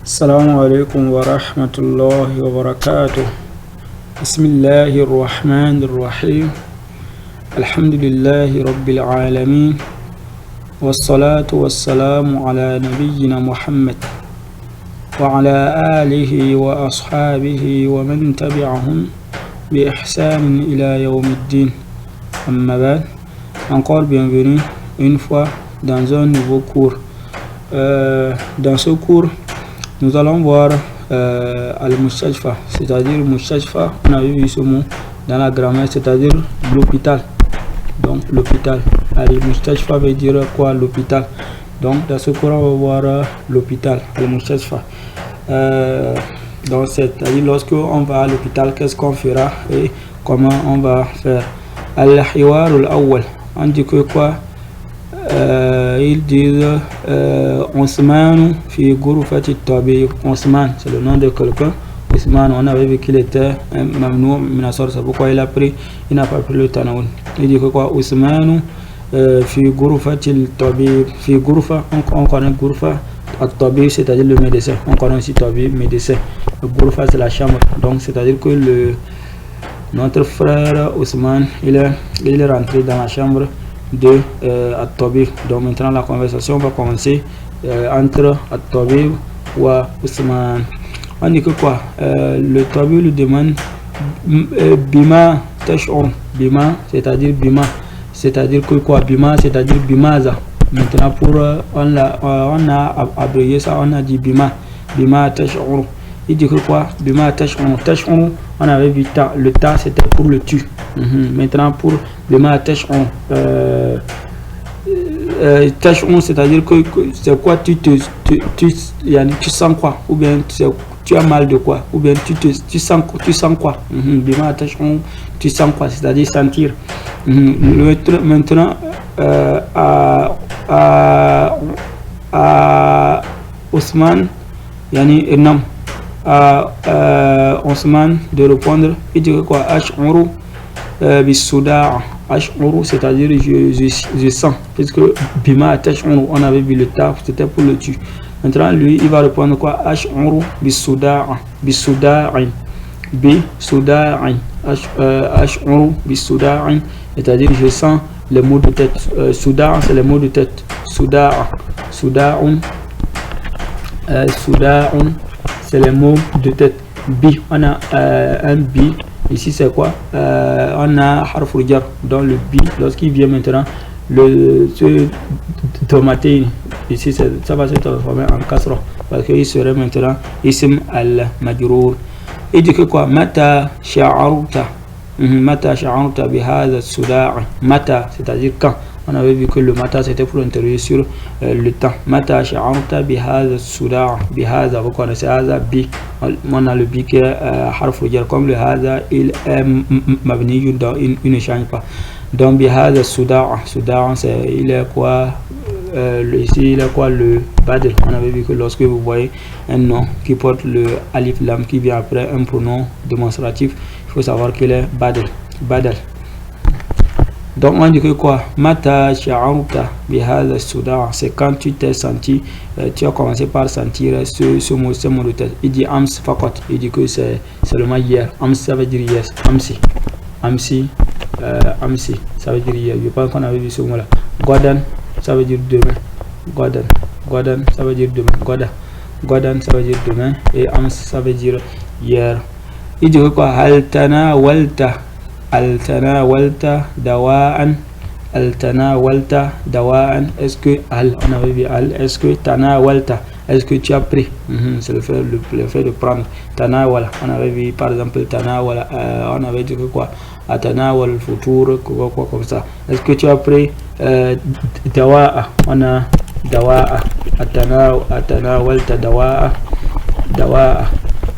السلام عليكم ورحمة الله وبركاته. بسم الله الرحمن الرحيم. الحمد لله رب العالمين، والصلاة والسلام على نبينا محمد وعلى آله وأصحابه ومن تبعهم بإحسان إلى يوم الدين. أما بعد, encore bienvenue une fois dans un nouveau cours. Dans ce cours, nous allons voir Al-Mustashfa, c'est-à-dire Mustashfa, on a vu ce mot dans la grammaire, c'est-à-dire l'hôpital. Donc l'hôpital. Al-Mustashfa veut dire quoi? L'hôpital. Donc dans ce cours, on va voir l'hôpital, Al-Mustashfa. Donc c'est-à-dire lorsque on va à l'hôpital, qu'est-ce qu'on fera et comment on va faire. Al-Hiwar al-Awwal, on dit que quoi? Ils disent Ousmane fi Gourfati Tabib. Ousmane, c'est le nom de quelqu'un. Ousmane, on avait vu qu'il était Mamnou Minasor, c'est pourquoi il n'a pas pris le Tanaoun. Il dit que quoi? Ousmane fi Gourfati Tabib. Fi Gourfa, on connaît Gourfa. Tabib, c'est-à-dire le médecin. On connaît aussi Tabib, médecin. Gourfa, c'est la chambre. Donc, c'est-à-dire que notre frère Ousmane, il est rentré dans la chambre de At-Tabib. Donc maintenant la conversation va commencer entre At-Tabib ou Ousmane. On dit que quoi? Le Tabib lui demande Bima Tash'ur. Bima, c'est-à-dire Bima, c'est-à-dire que quoi? Bima, c'est-à-dire Bimaza. Maintenant pour on a abrégé ça, on a dit Bima Tash'ur. Il dit que quoi? Bima Tash'ur. Tash'ur, on avait vu le ta, c'était pour le tu. Maintenant pour Bima Tash'ur, Tash'ur, c'est-à-dire que c'est quoi? Tu sens quoi? Ou bien tu as mal de quoi? Ou bien tu sens quoi? Bima Tash'ur, tu sens quoi? C'est-à-dire sentir. Maintenant à Ousmane, yani Enam, Ousmane de répondre, il dit quoi? Ash'uru bisouda. Ash'uru, c'est-à-dire je sens, puisque Bima Tash'uru, on avait vu le taf, c'était pour le tu. Maintenant lui il va répondre quoi? Ash'uru bisouda. Bisouda, Ash'uru bisouda, c'est-à-dire je sens les maux de tête. Souda, c'est les maux de tête. Soudaun, c'est les maux de tête. Bi, on a un bi. Ici c'est quoi? On a harful jar. Dans le bi, lorsqu'il vient maintenant, ce tomate ici ça va se transformer en kasra, parce qu'il serait maintenant ism al-majrour. Il dit que quoi? Mata sha'arta. Mata sha'arta bihadha as-suda'. Mata, c'est-à-dire quand. On avait vu que le mata c'était pour interroger sur le temps. Mata sha'arta bihadha as-suda'. Bihadha, vous connaissez hadha bi. On a le bi qui est harfu jar, comme le hadha il est mabni, il ne change pas. Donc bihadha as-suda'. Suda' il est quoi? Ici il est quoi? Le badal. On avait vu que lorsque vous voyez un nom qui porte le alif lam qui vient après un pronom démonstratif, il faut savoir qu'il est badal. Donc on dit que quoi? Mata sha'arta bihadha as-suda', c'est quand tu t'es senti, tu as commencé par sentir ce mot de tête. Il dit ams fakot, il dit que c'est seulement hier. Ams, ça veut dire hier. Amsi, ça veut dire hier. Je pense qu'on avait vu ce mot là. Godan, ça veut dire demain. Godan, ça veut dire demain. Godan, ça veut dire demain. Et ams, ça veut dire hier. Il dit que quoi? Altana dawa'an. Est-ce que on avait vu est-ce que tanawalta, est-ce que tu as pris? C'est le fait de prendre. Tanawala, on avait vu par exemple tanawala, on avait dit que quoi? Atanawal futur, quoi comme ça. Est-ce que tu as pris dawa'a? On a dawa'a. Atanawalta dawa'a.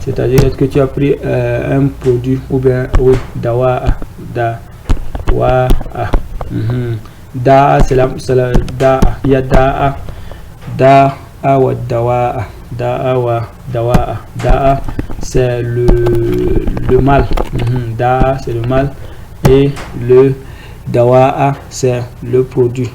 C'est-à-dire est-ce que tu as pris un produit, ou bien oui, dawa'a. Da'a, c'est la da'a. Il y a da'a wa dawa'a. Da'a, c'est le mal. Da'a, c'est le mal. Et le dawa'a, c'est le produit.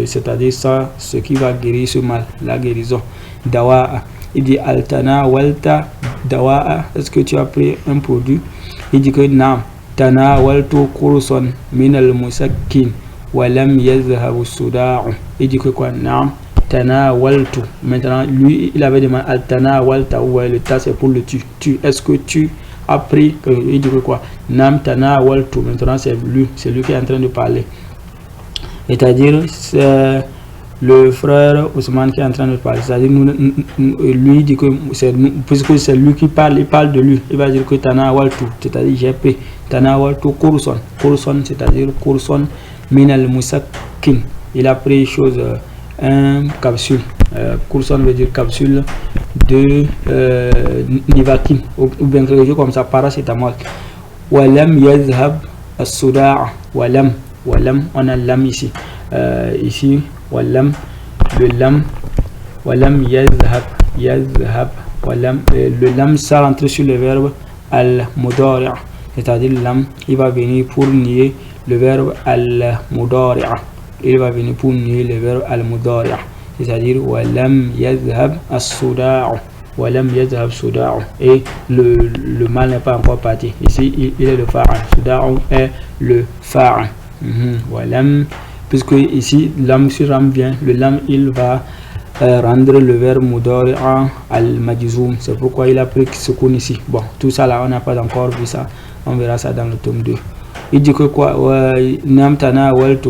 C'est-à-dire ça, ce qui va guérir ce mal, la guérison. Dawa'a. Il dit altana walta dawa'a, est-ce que tu as pris un produit? Il dit que naam tana waltu kurson min al musakkin wa lam yazhab suda'u. Il dit que quoi? Naam tana waltu. Maintenant lui il avait demandé altana walta, ou le ta c'est pour le tu. Est-ce que tu as pris? Il dit que quoi? Naam tana waltu. Maintenant c'est lui qui est en train de parler, c'est-à-dire c'est le frère Ousmane qui est en train de parler. C'est-à-dire lui dit que c'est puisque c'est lui qui parle, il parle de lui, il va dire que tana waltu, c'est-à-dire j'ai pris tana waltu kurson, c'est-à-dire kurson min al musakkin, il a pris chose un capsule, kurson veut dire capsule de Nivakin, ou bien quelque chose comme ça, paracétamol. Walam yazhab as-suda', walam on a lam ici, walam, le lam, walam yazhab, walam, le lam ça rentre sur le verbe al-mudari', c'est-à-dire lam il va venir pour nier le verbe al-mudari', il va venir pour nier le verbe al-mudari', c'est-à-dire walam yazhab as-suda'u, walam yazhab suda'u, et le mal n'est pas encore parti. Ici il est le fa'al, suda'u est le fa'al. Walam, puisque ici lam sur lam vient, le lam il va rendre le verbe mudari'a al-majzoum, c'est pourquoi il a pris sukun ici. Bon, tout ça là on n'a pas encore vu ça, on verra ça dans le tome 2. Il dit que quoi? Nam tana waltu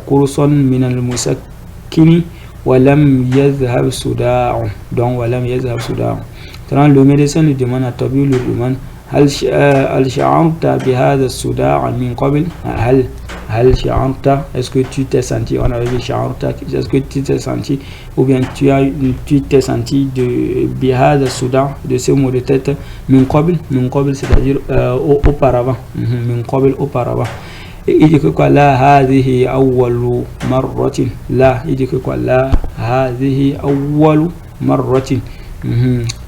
kurson min al-musakkini walam yazhab suda'u, donc walam yazhab suda'u. Le médecin lui demande, à Tabi lui demande هل شعرت بهذا الصداع من قبل؟ هل شعرت, est-ce que tu t'es senti, on avait dit شعرت, est-ce que tu t'es senti, ou bien tu t'es senti de بهذا الصداع, de ce mot de tête, من قبل, c'est-à-dire auparavant, من قبل, auparavant. Et il dit que quoi? La هذه أول مرة, la, il dit que quoi? La هذه أول مرة.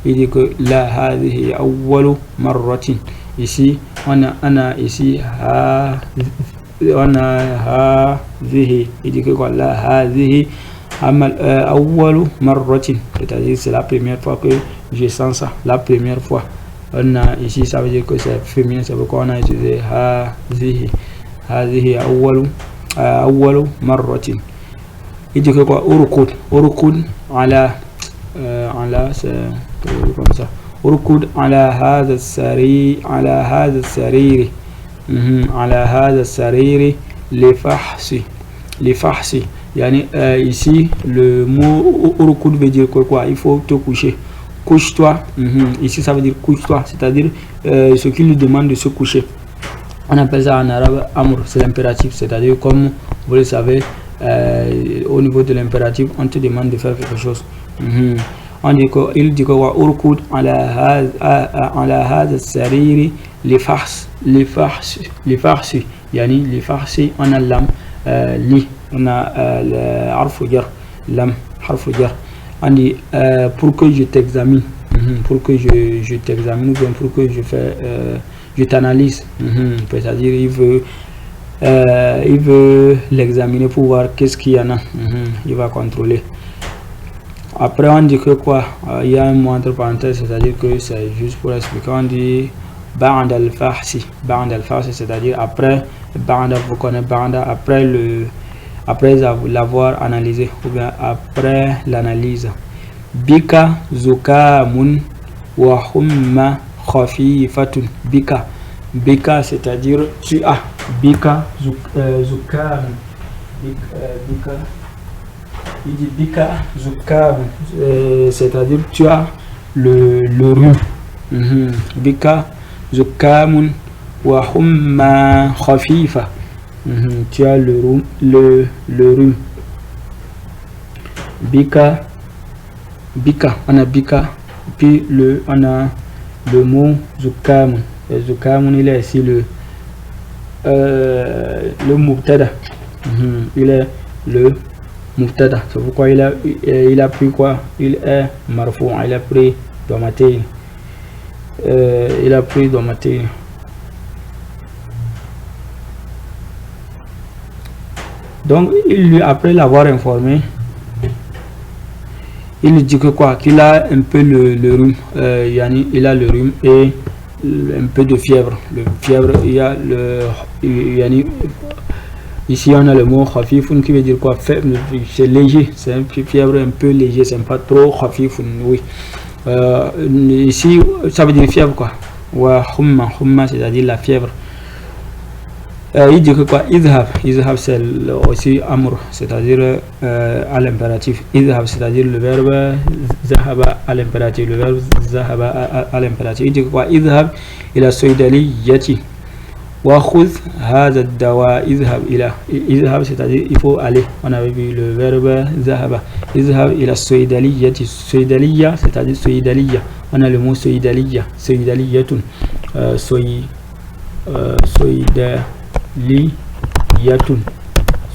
Il dit que la hadhihi awwalu marratin. Ici on a ici on a hadhihi, il dit que quoi? La hadhihi awwalu marratin, c'est-à-dire c'est la première fois que je sens ça, la première fois. On a ici, ça veut dire que c'est féminin, c'est pourquoi on a utilisé hadhihi awwalu marratin. Il dit que quoi? Urkud ala c'est comme ça. Urkud ala hadha as-sarir, ala hadha as-sarir, ala hadha as-sarir li fahsi. Yani ici le mot urkud veut dire quoi? Il faut te coucher. Couche-toi. Ici ça veut dire couche-toi, c'est-à-dire ce qui lui demande de se coucher. On appelle ça en arabe amr, c'est l'impératif, c'est-à-dire comme vous le savez, au niveau de l'impératif, on te demande de faire quelque chose. On dit que il dit que wa urkud ala hadha as-sarir li fahsi, yani li fahsi, on a lam li, on a le harf jar, lam harf jar. On dit pour que je t'examine, pour que je t'examine, ou bien pour que je t'analyse, c'est-à-dire il veut l'examiner pour voir qu'est-ce qu'il y en a, il va contrôler. Après on dit que quoi? Il y a un mot entre parenthèses, c'est-à-dire que c'est juste pour expliquer. On dit ba'd al-fahsi, c'est-à-dire après, ba'da, vous connaissez ba'da, après l'avoir analysé, ou bien après l'analyse. Bika zukamun wa humma khafifatun. Bika, c'est-à-dire tu as. Bika zukamun. Bika, il dit bika zukamun, c'est-à-dire tu as le rhume. Bika zukamun wa humma khafifa. Tu as le rhume. Bika, on a bika, puis on a le mot zukamun. Zukamun, il est ici le mubtada. Il est le mubtada, c'est pourquoi il a pris quoi? Il est marfou, il a pris domaté. Donc après l'avoir informé, il dit que quoi, qu'il a un peu le rhume, yani il a le rhume et un peu de fièvre. Le fièvre, il y a le yani, ici on a le mot khafifun qui veut dire quoi, c'est léger, c'est un fièvre un peu léger, c'est pas trop khafifun, oui. Ici ça veut dire fièvre quoi. Wa humma c'est-à-dire la fièvre. Il dit que quoi, idhab c'est aussi amr, c'est-à-dire à l'impératif. Idhab c'est-à-dire le verbe zahaba à l'impératif, le verbe zahaba à l'impératif. Il dit que quoi, idhab ila soydaliyati wa khudh hadha ad-dawa. Idhab c'est-à-dire il faut aller. On avait vu le verbe zahaba. Idhab ila soydaliyati. Soydaliya c'est-à-dire soydaliya. On a le mot soydaliya, soydaliyatun,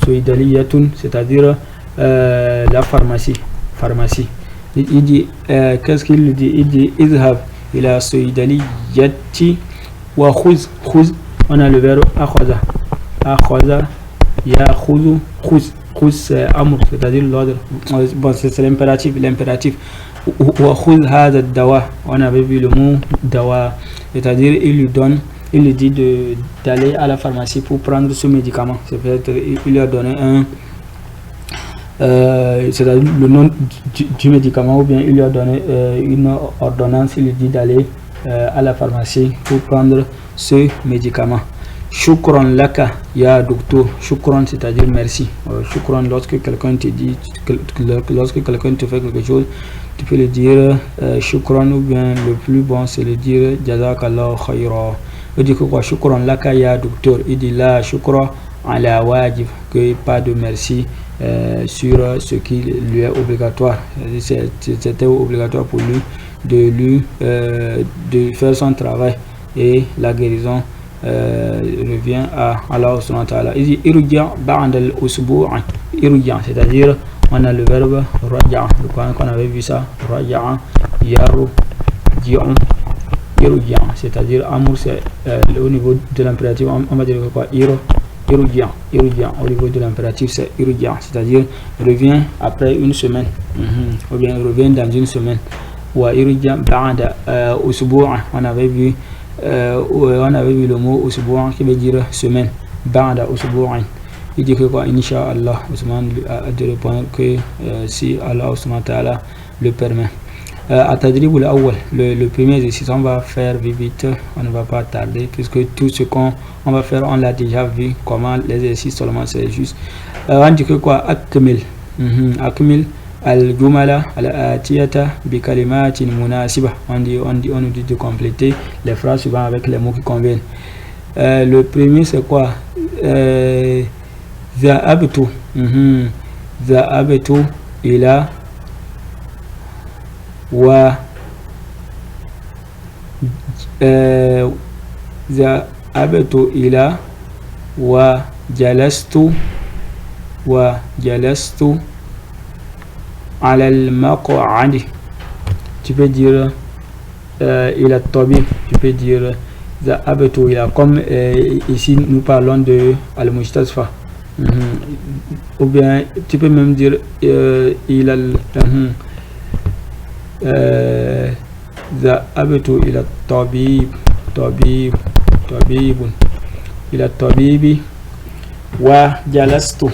soydaliyatun, c'est-à-dire la pharmacie. Il dit qu'est-ce qu'il dit? Il dit idhab ila soydaliyati wa khuz. On a le verbe akhwaza yakhudhu. Khuz c'est amr, c'est-à-dire l'ordre. Bon, c'est l'impératif. Wa khuz hadha ad-dawa. On avait vu le mot dawa, c'est-à-dire il lui dit d'aller à la pharmacie pour prendre ce médicament. C'est peut-être il lui a donné c'est-à-dire le nom du médicament, ou bien il lui a donné une ordonnance. Il lui dit d'aller à la pharmacie pour prendre ce médicament. Shukran laka ya docteur. Shukran c'est-à-dire merci. Shukran, lorsque quelqu'un te dit, lorsque quelqu'un te fait quelque chose, tu peux le dire shukran, ou bien le plus bon c'est le dire jazakallahu khayra. Il dit que quoi, shukran laka ya docteur. Il dit la shukra ala wajib, que pas de merci sur ce qui lui est obligatoire. C'était obligatoire pour lui de faire son travail, et la guérison revient à Allah subhanahu wa ta'ala. Il dit irja ba'da al-usbu'a. Irja c'est-à-dire on a le verbe raja'a, le Coran qu'on avait vu ça, raja'a yarji'u. Irja c'est-à-dire amour, c'est au niveau de l'impératif on va dire quoi, irja au niveau de l'impératif c'est irja, c'est-à-dire revient après une semaine, ou bien revient dans une semaine. Wa irja ba'da usbu'a, on avait vu le mot usbu'a qui veut dire semaine. Ba'da usbu'in. Il dit que quoi, Inch'Allah, Ousmane a de répondre que si Allah subhanahu wa ta'ala le permet. Atadrib al-awwal, le premier exercice, on va faire vite, on ne va pas tarder, puisque tout ce qu'on va faire, on l'a déjà vu, comment l'exercice seulement c'est juste. On dit que quoi, akmil, al-jumala al-atiyata bi kalimatin munasiba. On nous dit de compléter les phrases suivantes avec les mots qui conviennent. Le premier c'est quoi, zahabtu ila wa zahabtu ila wa jalastu ala al-maq'ad. Tu peux dire ila tabib, tu peux dire zahabtu ila, comme ici nous parlons de al-mustasfa. Ou bien tu peux même dire ila zahabtu ila tabibun ila tabibi wa jalastu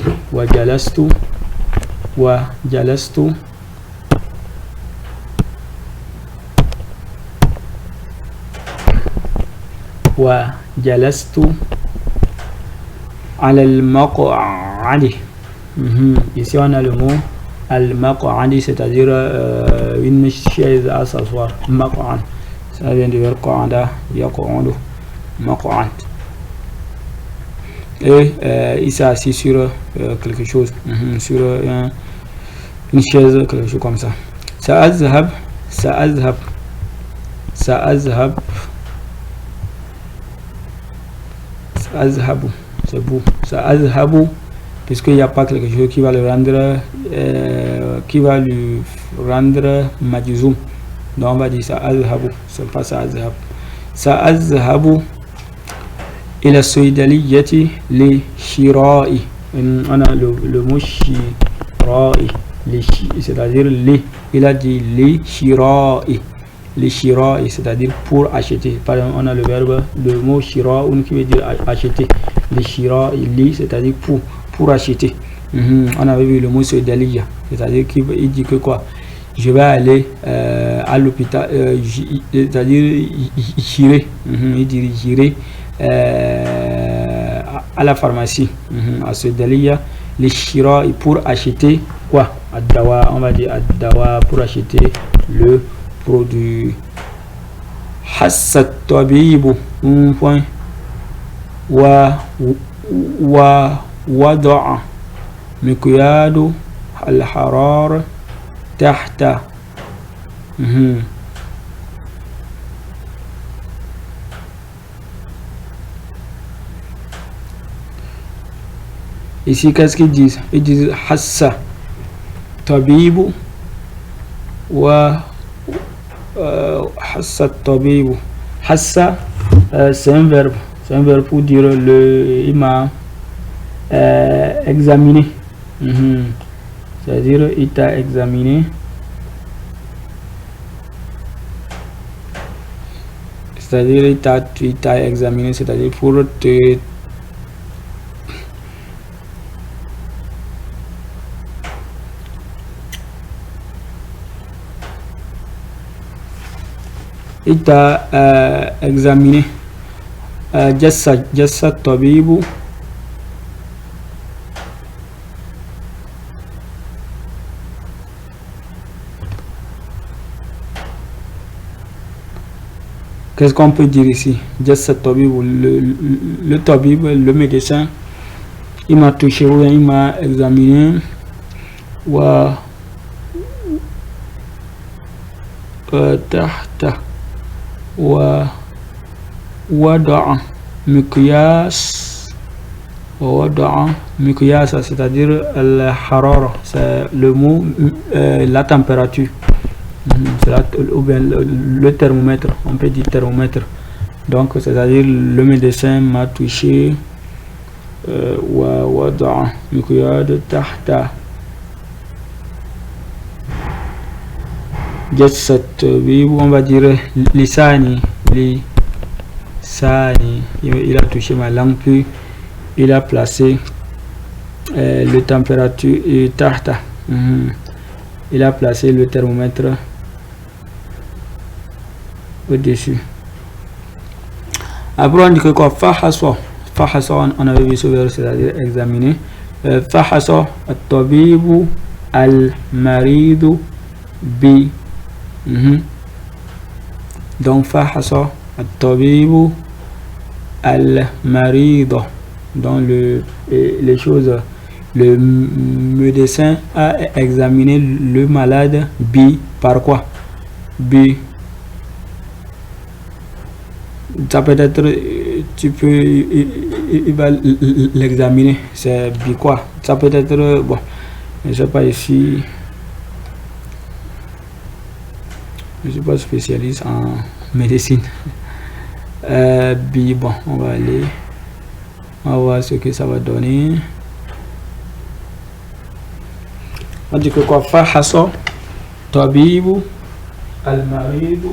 ala al-maq'adi. Ici on a le mot al-maq'adi, c'est-à-dire une chaise à s'asseoir. Maq'ad, ça vient du verbe qa'ada yaq'udu, maq'ad. Et il s'est assis sur quelque chose, sur une chaise, quelque chose comme ça. Sa'azhab, c'est beau. Sa'azhabu, puisqu'il n'y a pas quelque chose qui va le rendre majzoum, donc on va dire sa'azhabu, c'est pas sa'azhab. Sa'azhabu ila soydaliyati li shira'i. On a le mot shira'i, c'est-à-dire les, il a dit les shira'i, c'est-à-dire pour acheter. Par exemple, on a le mot shira'un qui veut dire acheter. Les shira'i, c'est-à-dire pour acheter. On avait vu le mot sodaliya, c'est-à-dire qu'il dit que quoi, je vais aller à l'hôpital, c'est-à-dire j'irai, il dit j'irai à la pharmacie, à sodaliya, les shira'i pour acheter quoi, ad-dawa, on va dire ad-dawa, pour acheter le produit. Hassa tabibu, un point, wada'a miqyadu al-harar tahta. Ici, qu'est-ce qu'ils disent? Ils disent hassa tabibu wa hassa tabibu. Hassa, c'est un verbe pour dire il m'a examiné. C'est-à-dire il t'a examiné. C'est-à-dire il t'a examiné, c'est-à-dire pour te il t'a examiné. Jassa tabibu qu'est-ce qu'on peut dire ici? Jassa tabibu, le tabib, le médecin, il m'a touché ou il m'a examiné. Wa tahta wa wada'a miqyas, c'est-à-dire le harara, c'est le mot la température, ou bien le thermomètre, on peut dire thermomètre. Donc c'est-à-dire le médecin m'a touché. Wa wada'a miqyad tahta jassat, on va dire lisani, il a touché ma langue, puis il a placé le température et tahta, il a placé le thermomètre au-dessus. Après on dit que quoi, fahasa, on avait vu ce verbe, c'est-à-dire examiner. Fahasa at-tabibu al-maridu bi. Donc fahasa at-tabibu al-maridu, donc les choses, le médecin a examiné le malade bi, par quoi? Bi, ça peut être, tu peux, il va l'examiner, c'est bi quoi, ça peut être, bon, je sais pas ici, je suis pas spécialiste en médecine. Bi, bon, on va voir ce que ça va donner. On dit que quoi, fahasa tabibu al-maridu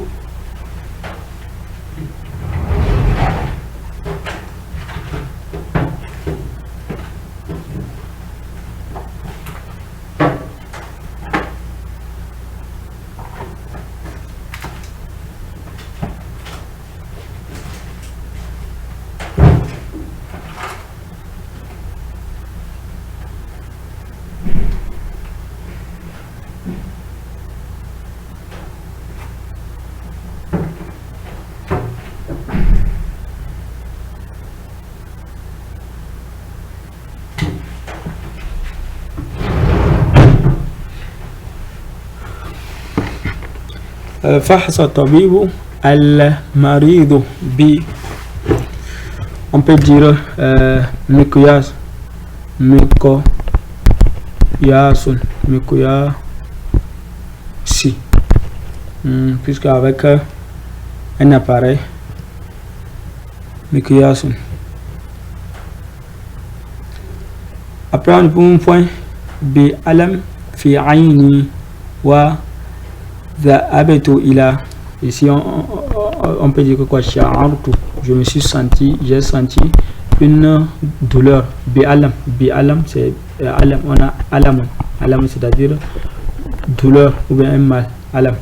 fahasa tabibu al-maridu bi, on peut dire miqyas, si, puisque avec un appareil, miqyasun. Après on prend un point bi alam fi aini wa dhahabtu ila. Ici on peut dire que quoi, sha'artu, je me suis senti, j'ai senti une douleur. Bi'alam, bi'alam c'est alam, on a alam, alam c'est-à-dire douleur ou bien un mal, alam.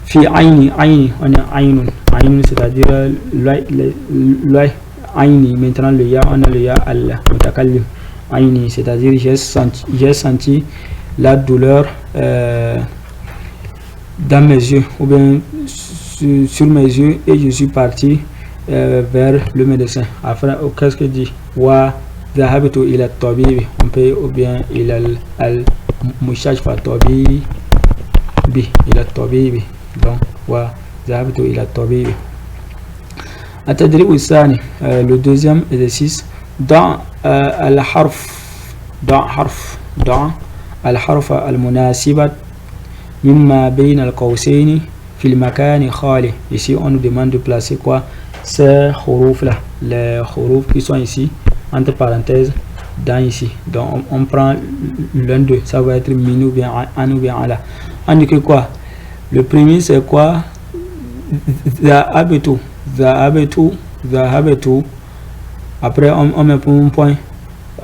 Fi aini, aini, on a ainun, ainun c'est-à-dire l'œil, aini, maintenant le ya, on a le ya al mutakallim, aini c'est-à-dire j'ai senti la douleur dans mes yeux ou bien sur mes yeux, et je suis parti vers le médecin. Après, qu'est-ce que dit wa dhahabtu ila tabibi, on peut ou bien ila al mushashfa tabibi, ila tabibi, donc wa dhahabtu ila tabibi. التدريب الثاني le deuxième exercice, ضع الحرف المناسب مما بين القوسين في المكان خالي. Ici on nous demande de placer quoi, ces huruf là, les huruf qui sont ici entre parenthèses dans ici. Donc on prend l'un d'eux, ça va être min ou bien an ou bien ala. On dit que quoi, le premier c'est quoi, dhahabtu, après on met pour un point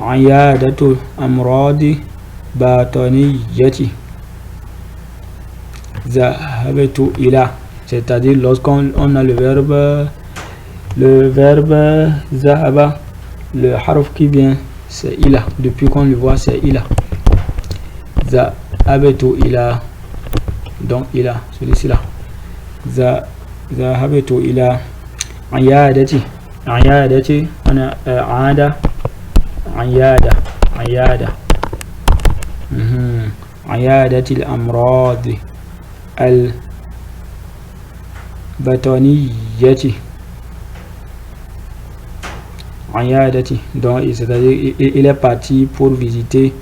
ayadatu amradi bataniyati. Dhahabtu ila, c'est-à-dire lorsqu'on a le verbe dhahaba, le harf qui vient c'est ila, depuis qu'on le voit c'est ila. Dhahabtu ila, donc ila, celui-ci là. Dhahabtu ila ayadati, ayadati on a aada, ayada ayadati al-amradi al-bataniyati, ayadati, donc c'est-à-dire il est parti pour visiter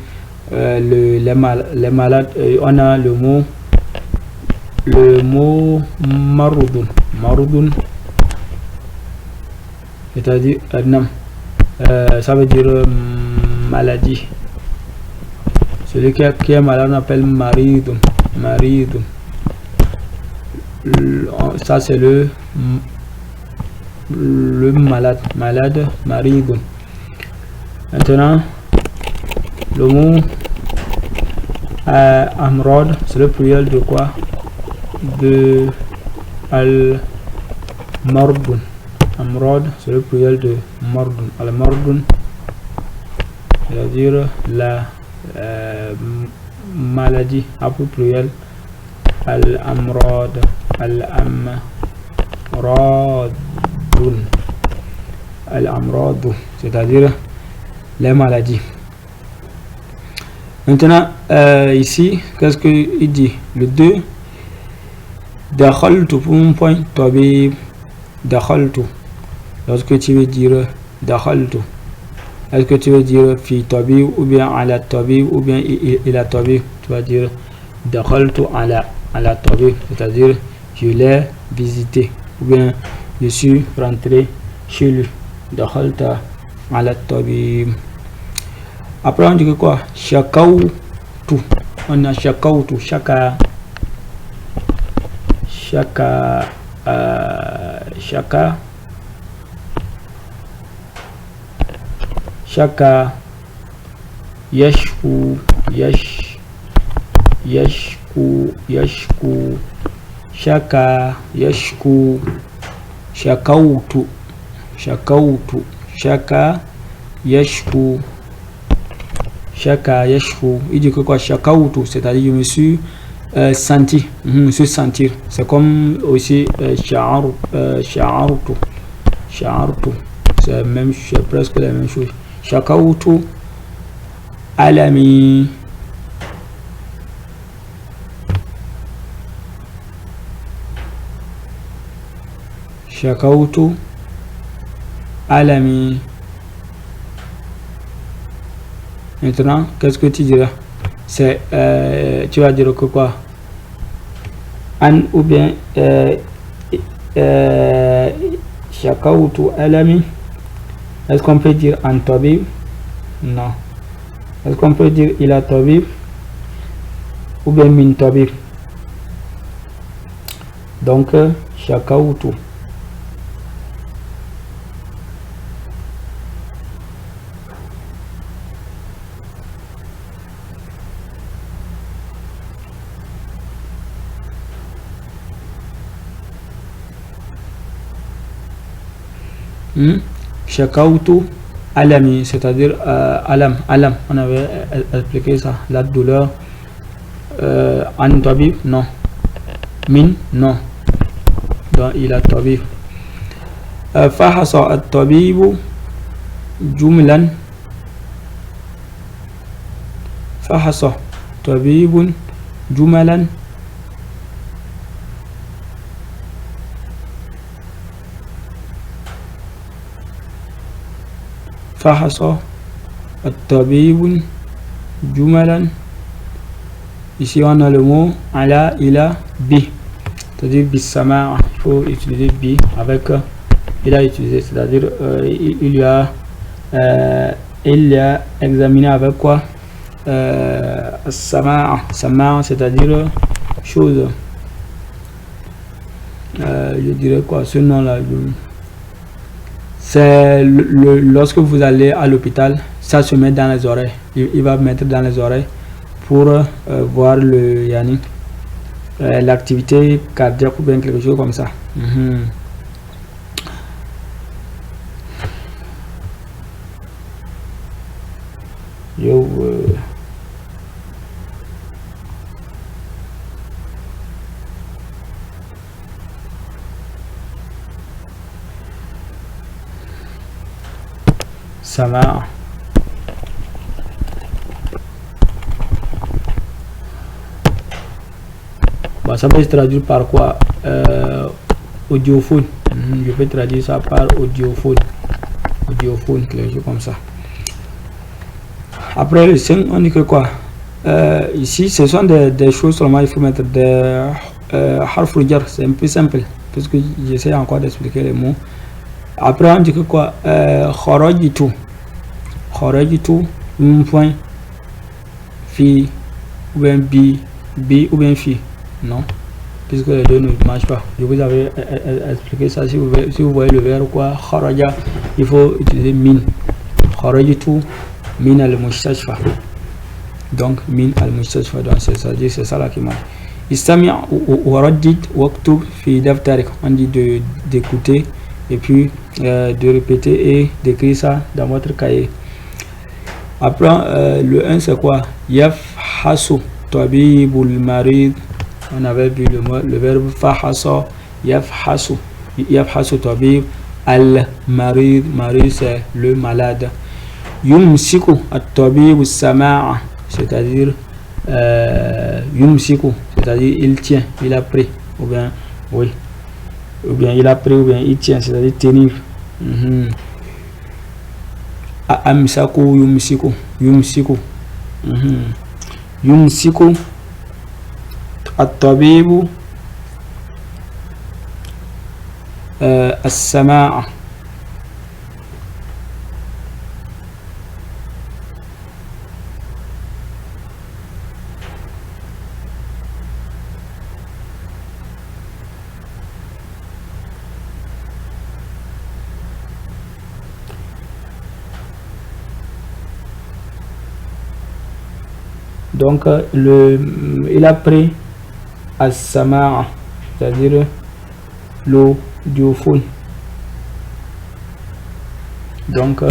les malades. On a le mot marudun, c'est-à-dire ça veut dire maladie. Celui qui est malade on appelle maridun. Ça c'est le malade, maridun. Maintenant le mot amrad, c'est le pluriel de quoi, de al-mardun. Amrad c'est le pluriel de mardun, al-mardun c'est-à-dire la maladie, à peu pluriel al-amrad, al-amrad c'est-à-dire les maladies. Maintenant ici qu'est-ce qu'il dit, le 2, dakhaltu pour un point tabib, dakhaltu, lorsque tu veux dire dakhaltu, est-ce que tu veux dire fi tabib ou bien ala tabib ou bien ila tabib, tu vas dire dakhaltu ala tabib, c'est-à-dire je l'ai visité ou bien je suis rentré chez lui. Dakhalta ala tabib. Après on dit que quoi, shakawtu, on a shakawtu, shaka yashku, shaka yashku, shakawtu, shaka yashku, il dit que quoi, shakawtu, c'est-à-dire je me suis senti, me suis sentir. C'est comme aussi sha'artu, c'est presque la même chose. Shakawtu alami, shakawtu alami. Maintenant qu'est-ce que tu diras, c'est tu vas dire que quoi, an ou bien shakawtu alami. Est-ce qu'on peut dire an tabib? Non. Est-ce qu'on peut dire ila tabib? ou bien min tabib. Donc shakautu. Shakautu alami, c'est-à-dire alam, on avait expliqué ça, la douleur. An tabib, non. Min, non. Donc il a tabib. Fahasa at-tabibu jumlan. Fahasa tabibun jumalan. Fahasa at-tabibun jumalan. Ici on a le mot ala, ila, bi, c'est-à-dire bisama. Il faut utiliser bi avec il a utilisé, c'est-à-dire il a examiné avec quoi sama, c'est-à-dire chose. Je dirais quoi ce nom là. C'est lorsque vous allez à l'hôpital, ça se met dans les oreilles. Il va mettre dans les oreilles pour voir le yani l'activité cardiaque ou bien quelque chose comme ça. Ça va. Bon, ça peut se traduire par quoi? Audiophone. Je peux traduire ça par audiophone. Audiophone, quelque chose comme ça. Après le 5, on dit que quoi? Ici, ce sont des choses seulement, il faut mettre des harf jar, c'est un peu simple, parce que j'essaie encore d'expliquer les mots. Après, on dit que quoi? Kharajitu, un point, fi, ou bien bi ou bien fi, non, puisque les deux ne marchent pas. Je vous avais expliqué ça. Si vous voyez le verbe quoi, kharaja, il faut utiliser min. Kharajitu min al-mustashfa. Donc min al-mustashfa, donc c'est ça là qui marche. Istami' wa raddid waktub fi daftarik. On dit d'écouter et puis de répéter et d'écrire ça dans votre cahier. Après le 1 c'est quoi? Yafhasu tabibul marid. On avait vu le verbe fahasa, yafhasu tabib al marid. Marid c'est le malade. Yumsiku at-tabib as-sama'a, c'est-à-dire yumsiku, c'est-à-dire il tient, il a pris, ou bien oui, ou bien il a pris, ou bien il tient, c'est-à-dire tenir. Amsaku yumsiku, yumsiku at-tabibu as-sama'a. Donc il a pris as-sama'a, c'est-à-dire l'audiophone. Donc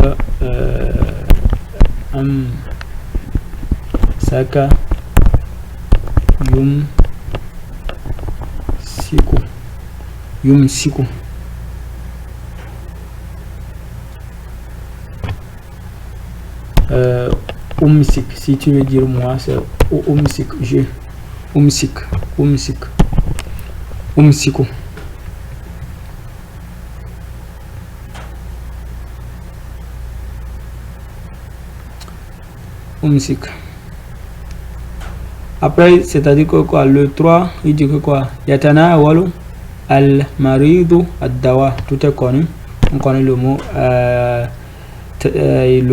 saka yumsiku. Umsik, si tu veux dire moi, c'est umsik, je. Umsiku. Umsik. Après, c'est-à-dire que quoi? Le 3, il dit que quoi? Yatana walu al-maridu ad-dawa. Tout est connu. On connaît le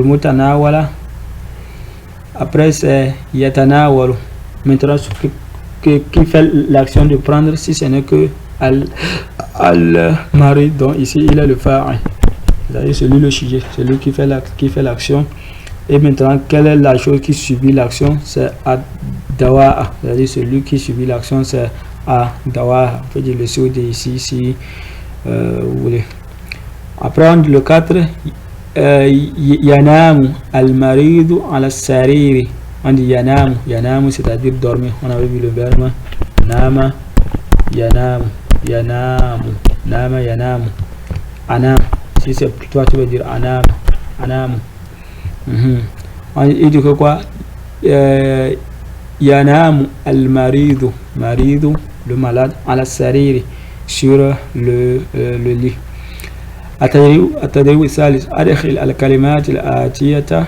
mot tanawala. Après c'est yatanawalu, maintenant qui fait l'action de prendre, si ce n'est que al-mari, donc ici il est le fa'il, c'est-à-dire celui le sujet, celui qui fait l'action. Et maintenant, quelle est la chose qui subit l'action? C'est ad-dawa'a, c'est-à-dire celui qui subit l'action, c'est ad-dawa'a. On peut dire le COD ici, si vous voulez. Après, on dit le 4, yanamu al-maridu ala sariri. On dit yanamu, c'est-à-dire dormir. On avait vu le verbe nama, yanamu, nama, yanamu, anam. Si c'est toi, tu veux dire anam. On dit que quoi? Yanamu al-maridu, le malade, ala sariri, sur le lit. التدريب الثالث أدخل الكلمات الآتية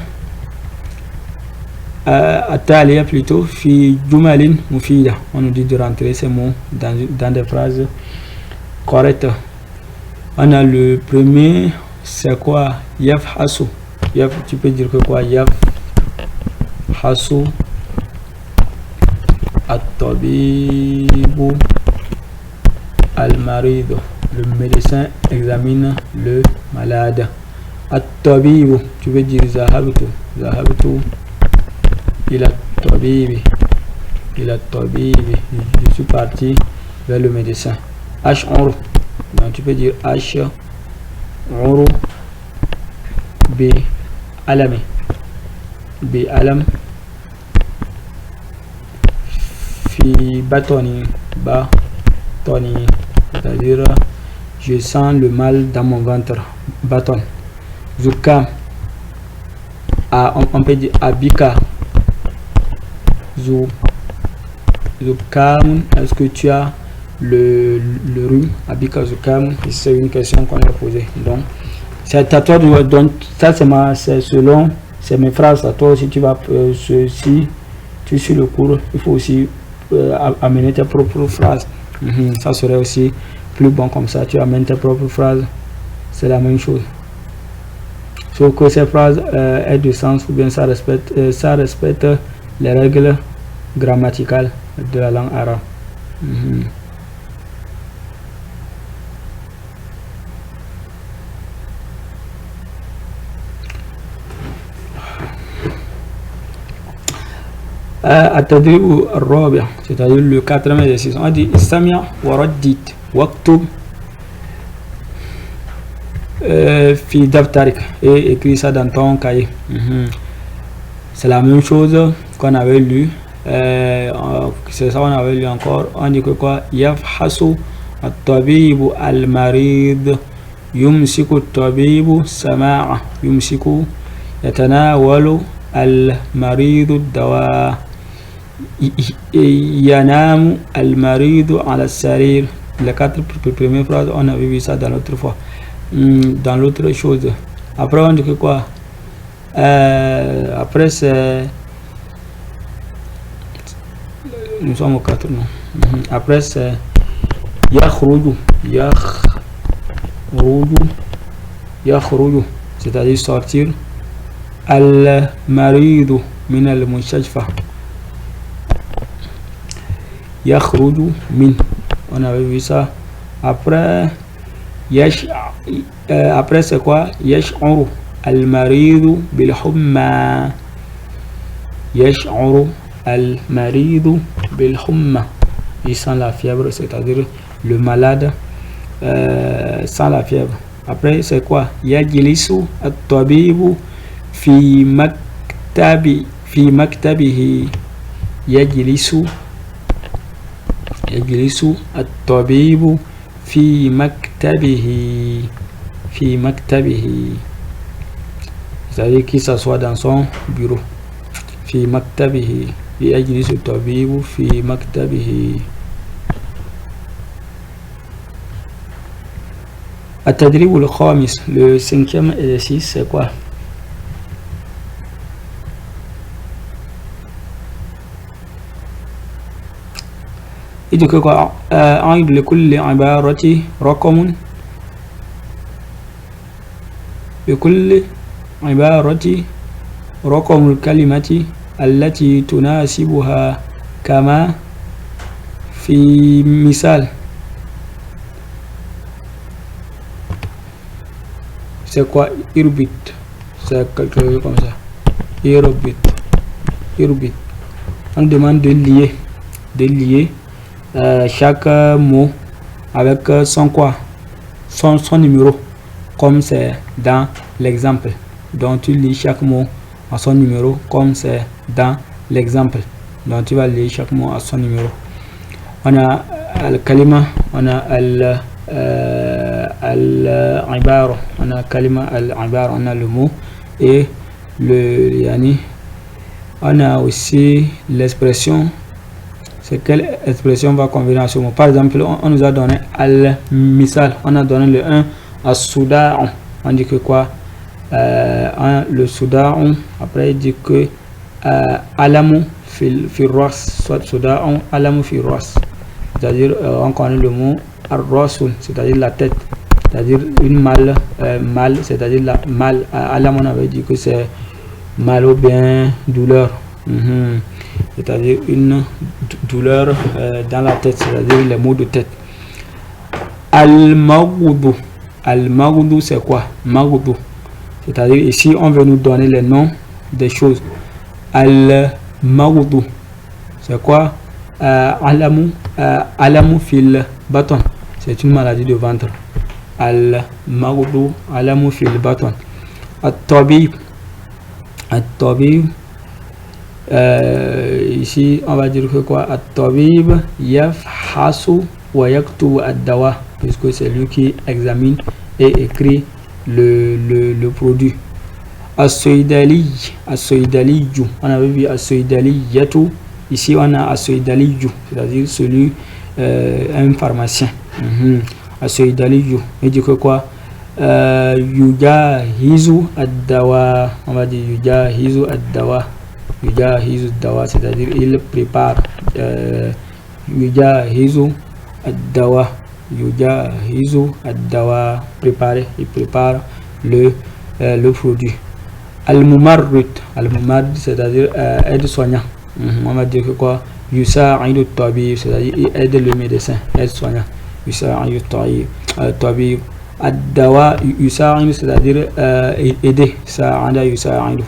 التالية plutôt في جمل مفيدة. On nous dit de rentrer ces mots dans des phrases correctes. On a le premier, c'est quoi? Yafhasu. Tu peux dire que quoi? Yafhasu at-tabibu al-maridu. Le médecin examine le malade. At-tabibu, tu veux dire zahabtu ila tabibi. Je suis parti vers le médecin. Ash'uru, donc tu peux dire ash'uru bi alam fi batoni, c'est-à-dire je sens le mal dans mon ventre. Bâton. Zukam. On peut dire abika. Zukam. Est-ce que tu as le rhume? Abika zukam. C'est une question qu'on a posée. Donc, c'est à toi de. Donc, ça, c'est selon. C'est mes phrases. À toi, si tu vas. Si tu suis le cours, il faut aussi amener tes propres phrases. Ça serait aussi plus bon, comme ça tu amènes tes propres phrases, c'est la même chose, sauf que ces phrases aient du sens, ou bien ça respecte les règles grammaticales de la langue arabe. التدريب الرابع, c'est-à-dire le 4e exercice. On dit استمع وردد واكتب في دفترك, et écris ça dans ton cahier. C'est la même chose qu'on avait lu, c'est ça qu'on avait lu encore. On dit que quoi? يفحص الطبيب المريض, يمسك الطبيب سماعه, يتناول المريض الدواء, ينام المريض على السرير. Les 4 premières phrases, on avait vu ça dans l'autre fois, dans l'autre chose. Après on dit que quoi? Après c'est, nous sommes au 4, non? Après c'est yakhruju, c'est-à-dire sortir. Al-maridu min al-mustashfa, yakhruju min, on avait vu ça. Après après c'est quoi? Yash'uru al-maridu bil-humma, yash'uru al-maridu bil-humma, il sent la fièvre, c'est-à-dire le malade sent la fièvre. Après c'est quoi? Yajlisu at-tabibu fi maktabihi, yajlisu at-tabibu fi maktabihi, c'est-à-dire qu'il s'assoit dans son bureau. Fi maktabihi, yajlisu at-tabibu fi maktabihi. التدريب الخامس, le 5e exercice, c'est quoi? Il dit que quoi? أعد لكل عبارة رقم, لكل عبارة رقم الكلمة التي تناسبها Kama fi misal. C'est quoi irbit? C'est quelque chose comme ça. Irbit. On demande de lier chaque mot avec son quoi? Son numéro, comme c'est dans l'exemple. Donc tu lis chaque mot à son numéro, comme c'est dans l'exemple. Donc tu vas lire chaque mot à son numéro. On a al-kalima, on a al-ibara, on a kalima al-ibara, on a le mot et le yani. On a aussi l'expression. C'est quelle expression va convenir à ce mot? Par exemple, on nous a donné al-misal, on a donné le 1 à Souda'un. On dit que quoi? Le Souda'un, après il dit que alamu fil ras, soit Souda'un alamu fil ras. C'est-à-dire, on connaît le mot ar-rasul, c'est-à-dire la tête, c'est-à-dire une mal, c'est-à-dire la mal. Alamu, on avait dit que c'est mal ou bien douleur. C'est-à-dire une douleur dans la tête, c'est-à-dire les maux de tête. Al-Maghdu. Al-Maghdu, c'est quoi? Maghdu. C'est-à-dire ici, on veut nous donner les noms des choses. Al-Maghdu, c'est quoi? Alamu fil baton. C'est une maladie de ventre. Al-Maghdu, alamu fil baton. At-Tabib. At-Tabib. Ici on va dire que quoi? At-Tabib yafhasu wa yaktubu ad-dawa, puisque c'est lui qui examine et écrit le produit. As-Saydali, As-Saydaliju, on avait vu As-Saydaliyatu, ici on a As-Saydaliju, c'est-à-dire celui un pharmacien. As-Saydaliju, il dit que quoi? Yujahizu ad-dawa, on va dire yujahizu ad-dawa. Yujahizu ad-dawa, c'est-à-dire il prépare. Yujahizu ad-dawa, yujahizu ad-dawa, préparer, il prépare le produit. Al-Mumarrid, Al-Mumarrid, c'est-à-dire aide-soignant. On va dire que quoi? Yusa'idu at-tabib, c'est-à-dire il aide le médecin, aide-soignant. Yusa'idu at-tabib. Ad-dawa, yusa'idu, c'est-à-dire aider. Sa'ada yusa'idu.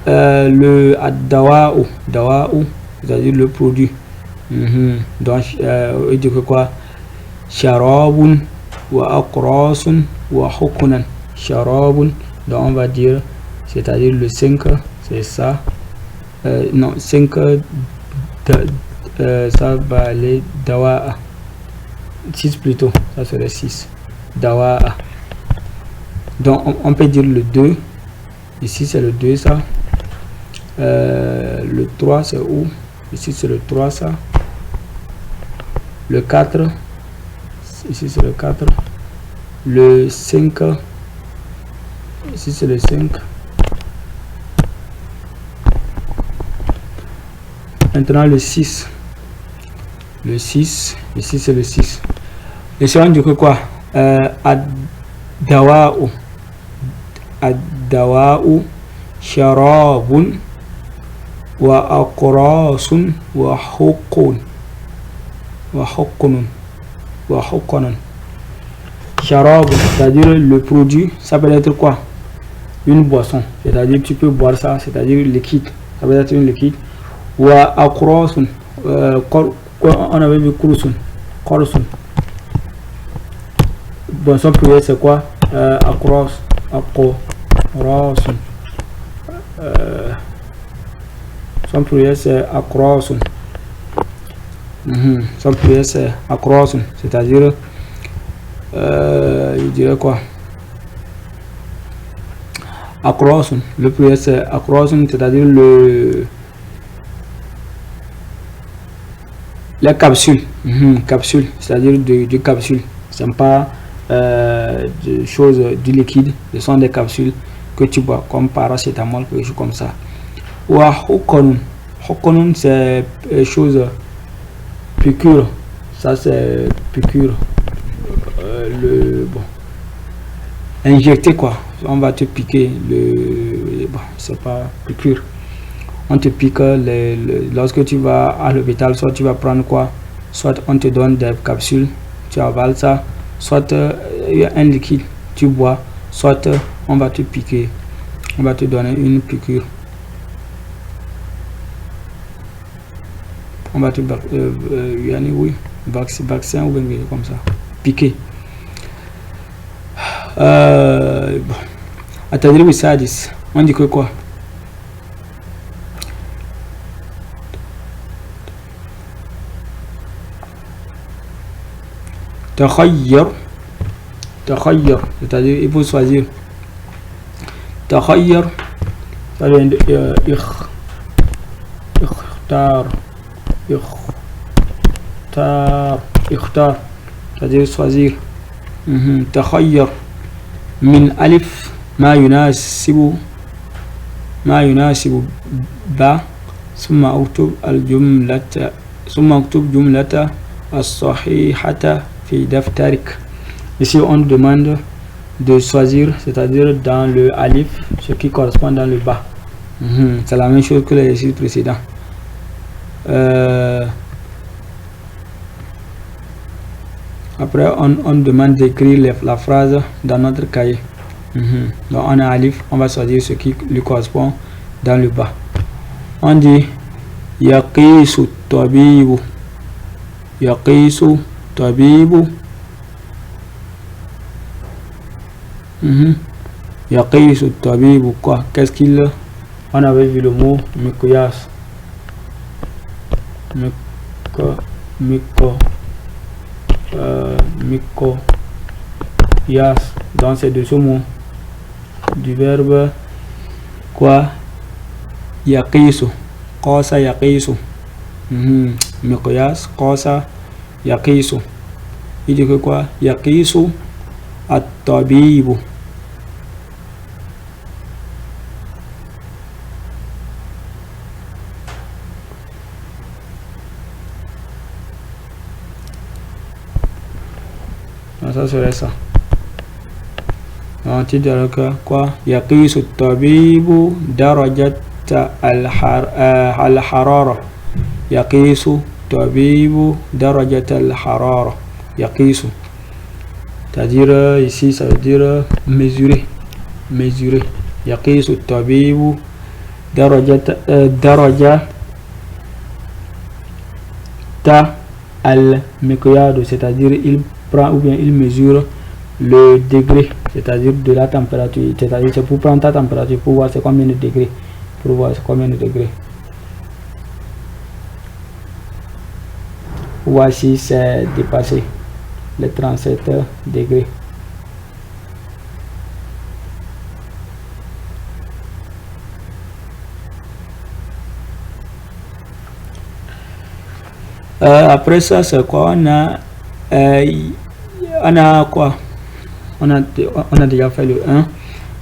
Le ad-dawa'u, dawa'u, c'est-à-dire le produit. Donc il dit que quoi? Sharabun wa aqrasun wa hukunan. Sharabun, donc on va dire, c'est-à-dire le 5, c'est ça. Non, 5, ça va aller dawa'a. 6 plutôt, ça serait 6. Dawa'a. Donc on peut dire le 2. Ici c'est le 2 ça. Le 3 c'est où? Ici c'est le 3 ça. Le 4. Ici c'est le 4. Le 5. Ici c'est le 5. Maintenant le 6. Le 6. Ici c'est le 6. Et si on dit que quoi? Ad-dawa'u. Ad-dawa'u sharabun wa aqrasun wa hukun. Wa hukunun. Wa hukunun. Sharab, c'est-à-dire le produit, ça peut être quoi? Une boisson, c'est-à-dire tu peux boire ça, c'est-à-dire liquide, ça peut être une liquide. Wa aqrasun, on avait vu kursun, korsun. Boisson pluriel c'est quoi? Aqras, aqrasun. Son pluriel c'est aqrasun. Son pluriel c'est aqrasun, c'est-à-dire je dirais quoi? Aqrasun, le pluriel c'est aqrasun, c'est-à-dire les capsules. Capsule, c'est-à-dire du capsule. Ce n'est pas des choses du liquide, ce sont des capsules que tu bois, comme paracétamol, quelque chose comme ça. Ou hukunun. Hukunun, c'est chose piqûre. Ça c'est piqûre. Bon, injecter quoi, on va te piquer bon, c'est pas piqûre. on te pique lorsque tu vas à l'hôpital, soit tu vas prendre quoi, soit on te donne des capsules, tu avales ça, soit il y a un liquide, tu bois, soit on va te piquer, on va te donner une piqûre, on va te oui, vaccin ou bien comme ça, piquer. Bon. التدريب السادس عندي كويكوا تخير c'est-à-dire il faut choisir. تخير اختار c'est-à-dire choisir. تخير من ألف ما يناسب با ثم اكتب جملة الصحيحة في دفترك. Ici on demande de choisir, c'est-à-dire dans le alif ce qui correspond dans le bas. C'est la même chose que l'exercice précédent. Après on demande d'écrire la phrase dans notre cahier. Donc on a alif, on va choisir ce qui lui correspond dans le bas. On dit yaqisu tabibu, yaqisu tabibu quoi, qu'est-ce qu'il, on avait vu le mot miqyas, miqyas, donc c'est de ce mot du verbe quoi, yaqisu, qasa yaqisu, miqyas, qasa yaqisu. Il dit que quoi, yaqisu at-tabibu. Ça serait ça. Donc tu dirais que quoi, yaqisu at-tabibu darajata al-harara, yaqisu tabibu darajata al-harara, yaqisu, c'est-à-dire ici ça veut dire mesurer, yaqisu tabibu darajata al-miqyad, c'est-à-dire il prend ou bien il mesure le degré, c'est-à-dire de la température, c'est-à-dire c'est pour prendre ta température, pour voir c'est combien de degrés, pour voir si c'est dépassé les 37 degrés. Après ça c'est quoi, on a quoi, on a déjà fait le 1,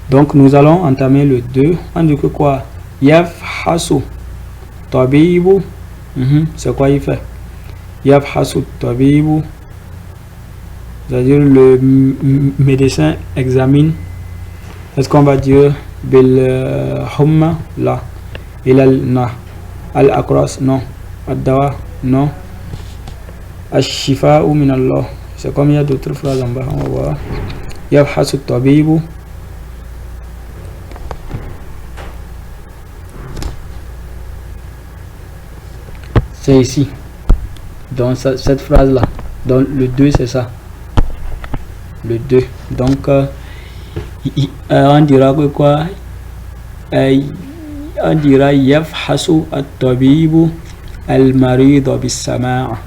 donc nous allons entamer le 2. On dit que quoi, yafhasu tabibu, c'est quoi il fait, yafhasu tabibu, c'est-à-dire le médecin examine. Est-ce qu'on va dire bil humma, là, ilal na, al akras non, ad-dawa non, ash-shifa'u min Allah. C'est comme il y a d'autres phrases en bas, on va voir. Yabhasu tabibu, c'est ici, dans cette phrase là, donc le 2 c'est ça, le 2. Donc on dira que quoi, on dira yafhasu at-tabibu al-marida bis-sama'a,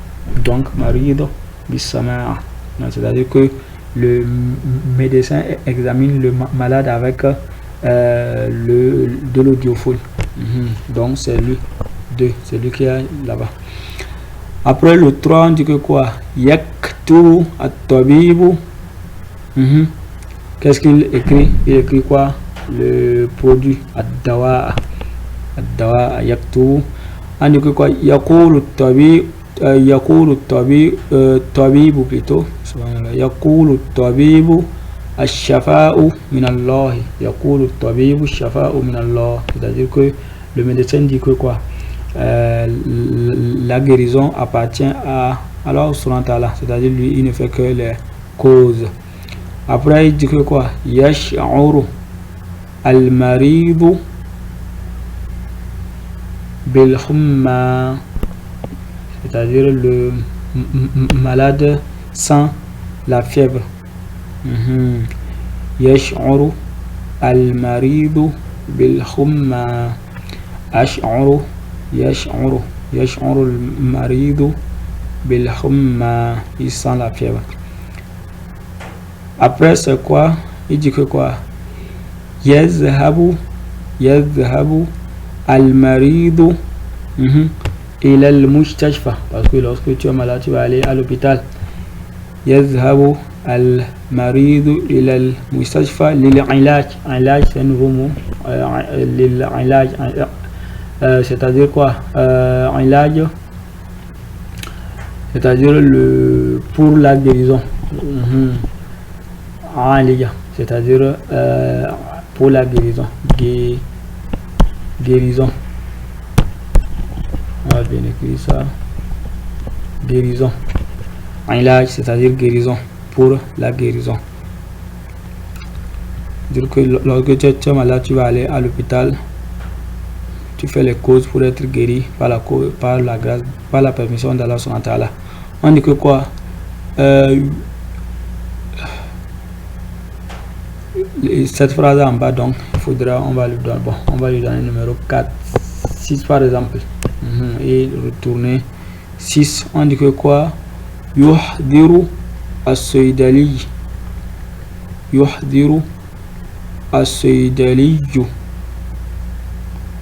donc marida bis-sama'a, c'est-à-dire que le médecin examine le malade avec de l'audiophone. Donc c'est lui 2, c'est lui qui est là-bas. Après le 3 on dit que quoi, yaktubu at-tabibu, qu'est-ce qu'il écrit, il écrit quoi, le produit ad-dawa, yaktubu. On dit que quoi, yaqulu tabibu plutôt, yaqulu tabibu ash-shafa'u min Allah, yaqulu tabibu ash-shafa'u min Allah, c'est-à-dire que le médecin dit que quoi, la guérison appartient à Allah subhanahu wa ta'ala, c'est-à-dire lui il ne fait que les causes. Après il dit que quoi, yash'uru al-maridu bil humma, c'est-à-dire le malade sent la fièvre. Yash'uru al-maridu bil humma. Ash'uru, yash'uru al-maridu bil humma, il sent la fièvre. Après c'est quoi, il dit que quoi, yazhabu al-maridu ila al-mustashfa, parce que lorsque tu es malade tu vas aller à l'hôpital. Yazhabu al-maridu ila al-mustashfa lil-ilaj, ilaj c'est un nouveau mot, lil-ilaj, c'est-à-dire quoi, ilaj, c'est-à-dire le pour la guérison, c'est-à-dire pour la guérison, guérison, on va bien écrire ça, guérison, ilaj, c'est-à-dire guérison, pour la guérison. Dire que lorsque tu es malade tu vas aller à l'hôpital, tu fais les causes pour être guéri par la grâce, par la permission d'Allah subhanahu wa ta'ala. On dit que quoi, cette phrase en bas, donc il faudra, on va lui donner numéro 4, 6 par exemple, et retourner 6. On dit que quoi, yuhdiru as-saydali, yuhdiru as-saydali,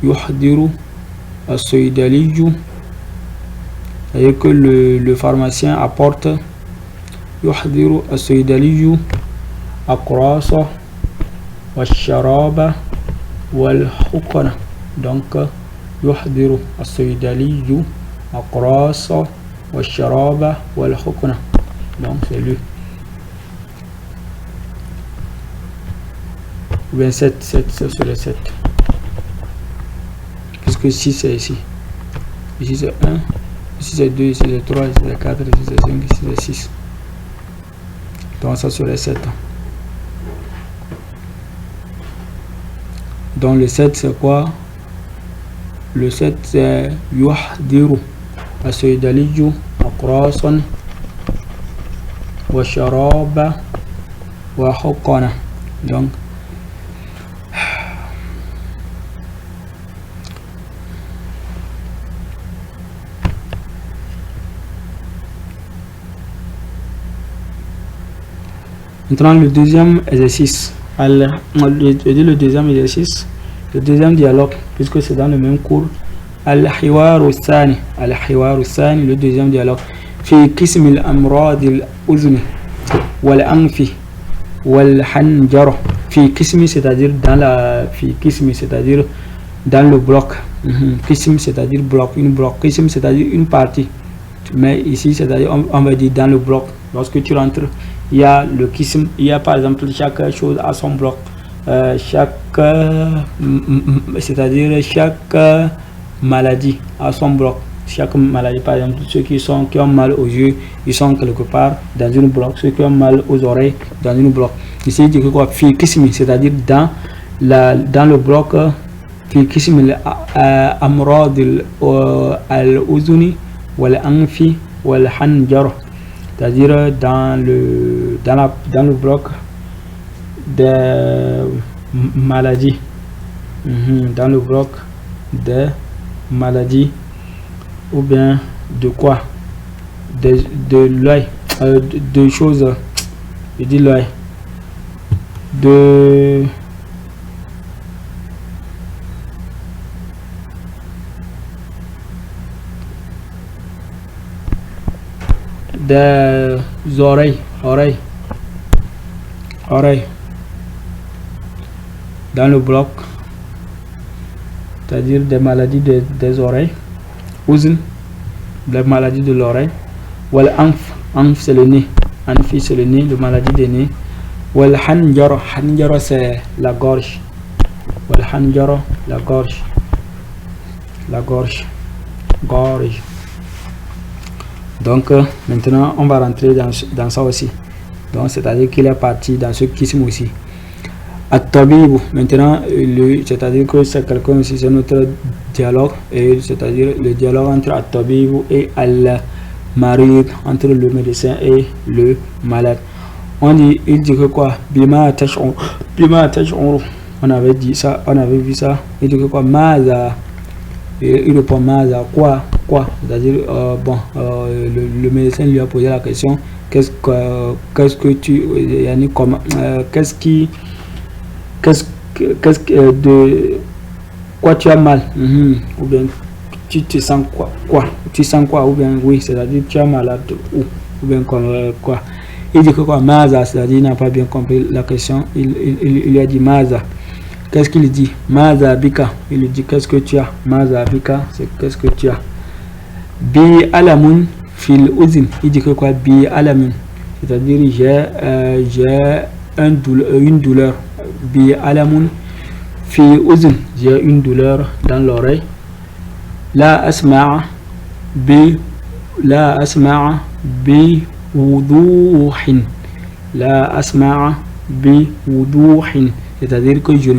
yuhdiru as-saydali, c'est-à-dire que le pharmacien apporte, yuhdiru as-saydali aqrasa wa sharaba wal hukana. Donc yuhdiru as-saydali aqrasa wa sharaba wal hukana, donc c'est lui. 27, 7 sur les 7, puisque 6 c'est ici, ici c'est 1, ici c'est 2, ici c'est 3, ici c'est 4, ici c'est 5, ici c'est 6, donc ça sur les 7. Donc le 7 c'est quoi? Le 7 c'est yuhdiru as-saydaliyu aqrasan wa sharaba wa hukana. Donc maintenant le deuxième exercice, le deuxième exercice, le deuxième dialogue, puisque c'est dans le même cours. Al-hiwaru thani, le deuxième dialogue. Fi qism al-amrad al-uzni wal-anfi wal-hanjara. Fi qism, c'est-à-dire dans la, fi qism, c'est-à-dire dans le bloc. Qism, c'est-à-dire bloc, une bloc. Qism, c'est-à-dire une partie. Mais ici, c'est-à-dire on va dire dans le bloc. Lorsque tu rentres, il y a le qism, il y a par exemple chaque chose à son bloc, c'est-à-dire chaque maladie à son bloc. Chaque maladie, par exemple, ceux qui ont mal aux yeux, ils sont quelque part dans une bloc. Ceux qui ont mal aux oreilles, dans une bloc. Ici, il dit que quoi, fi qismi, c'est-à-dire dans le bloc, fi qismi al-amrad al-uzuni wal-anfi wal-hanjar, c'est-à-dire dans le bloc des maladies, dans le bloc des maladies, ou bien de quoi, de l'œil, de choses, je dis l'œil, des oreilles, dans le bloc, c'est-à-dire des maladies des oreilles, uzn, les maladies de l'oreille, wal anf, c'est le nez, anfi c'est le nez, la maladie des nez, wal hanjara, c'est la gorge, wal hanjara, la gorge, la gorge, gorge. Donc maintenant on va rentrer dans ça aussi. Donc c'est-à-dire qu'il est parti dans ce kisme aussi. At-Tabib, maintenant c'est-à-dire que c'est quelqu'un aussi, c'est notre dialogue, et c'est-à-dire le dialogue entre At-Tabib et Al-Marid, entre le médecin et le malade. Il dit que quoi? Bima tash'ur, on avait dit ça, on avait vu ça. Il dit que quoi? Maza, il répond Maza, quoi? C'est-à-dire le médecin lui a posé la question, qu'est-ce que tu, de quoi tu as mal, ou bien tu te sens quoi, tu sens quoi, ou bien oui, c'est-à-dire tu as malade ou bien quoi. Il dit que quoi? Maza, c'est-à-dire il n'a pas bien compris la question. Il lui a dit Maza. Qu'est-ce qu'il dit? Maza bika. Il lui dit qu'est-ce que tu as? Maza bika, c'est qu'est-ce que tu as? Bi alamun fil uzin. Il dit que quoi? Bi alamun, c'est-à-dire j'ai une douleur. Bi alamun fil uzin, j'ai une douleur dans l'oreille. La asma'a bi wuduhin. La asma'a bi wuduhin, c'est-à-dire que je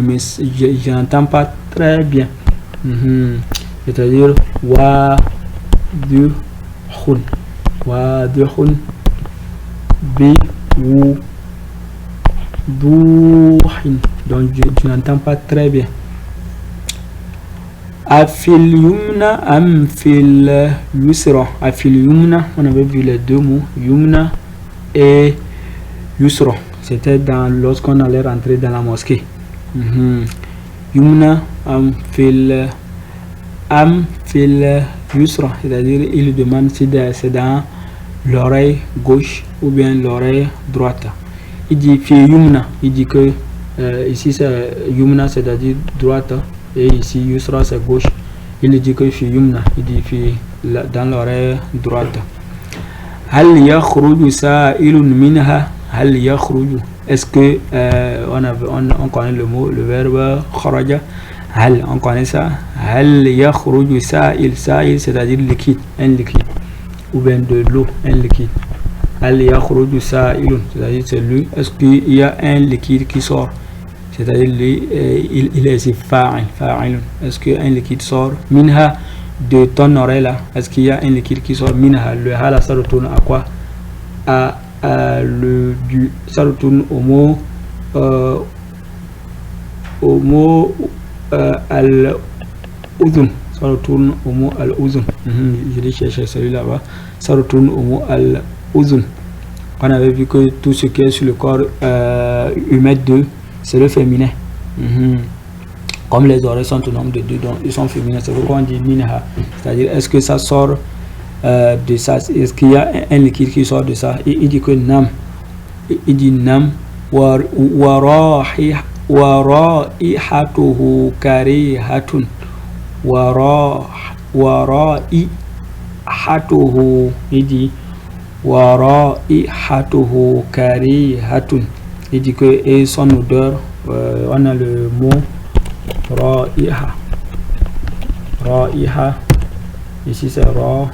n'entends pas très bien. C'est-à-dire wadihun bi wuduhin, donc je n'entends pas très bien. Afil yumna am fil yusra. Afil yumna, on avait vu les deux mots, yumna et yusra. C'était lorsqu'on allait rentrer dans la mosquée. Yumna am fil yusra, c'est-à-dire il demande si c'est dans l'oreille gauche ou bien l'oreille droite. Il dit fi yumna, il dit que ici c'est yumna, c'est-à-dire droite, et ici yusra c'est gauche. Il dit que fi yumna, il dit dans l'oreille droite. Hal yakhruju sa'ilun minha. Hal yakhruju, est-ce que on connaît le mot, le verbe kharaja. Hal, on connaît ça. Hal yakhruju sa'il, c'est-à-dire liquide, un liquide, ou bien de l'eau, un liquide. Hal yakhruju sa'ilun, c'est-à-dire c'est lui. Est-ce qu'il y a un liquide qui sort? C'est-à-dire il est fa'il. Est-ce qu'un liquide sort? Minha, de ton oreille là, est-ce qu'il y a un liquide qui sort? Minha, le hala, ça retourne à quoi? Ça retourne au mot al-uzun. Ça retourne au mot al-uzun. Je l'ai cherché celui là-bas. Ça retourne au mot al-uzun. On avait vu que tout ce qui est sur le corps humain c'est le féminin. Comme les oreilles sont au nombre de 2, donc ils sont féminins. C'est pourquoi on dit minha. C'est-à-dire, est-ce que ça sort de ça? Est-ce qu'il y a un liquide qui sort de ça? Il dit que nam. Il dit nam. Wara'ihatuhu karihatun. Wara'ihatuhu. Il dit wara'ihatuhu karihatun. Il dit que et son odeur, on a le mot ra'iha. Ra'iha, ici c'est ra'ihatun.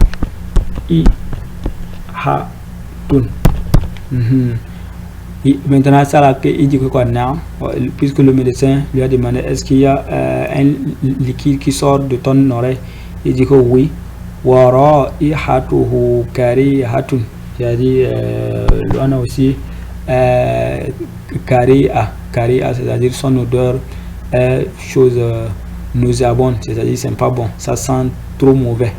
Maintenant ça là, il dit que quoi? Non, puisque le médecin lui a demandé est-ce qu'il y a un liquide qui sort de ton oreille, il dit que oui. Wa ra'ihatuhu karihatun, c'est-à-dire on a aussi kariha, c'est-à-dire son odeur est chose nauséabonde, c'est-à-dire c'est pas bon, ça sent trop mauvais.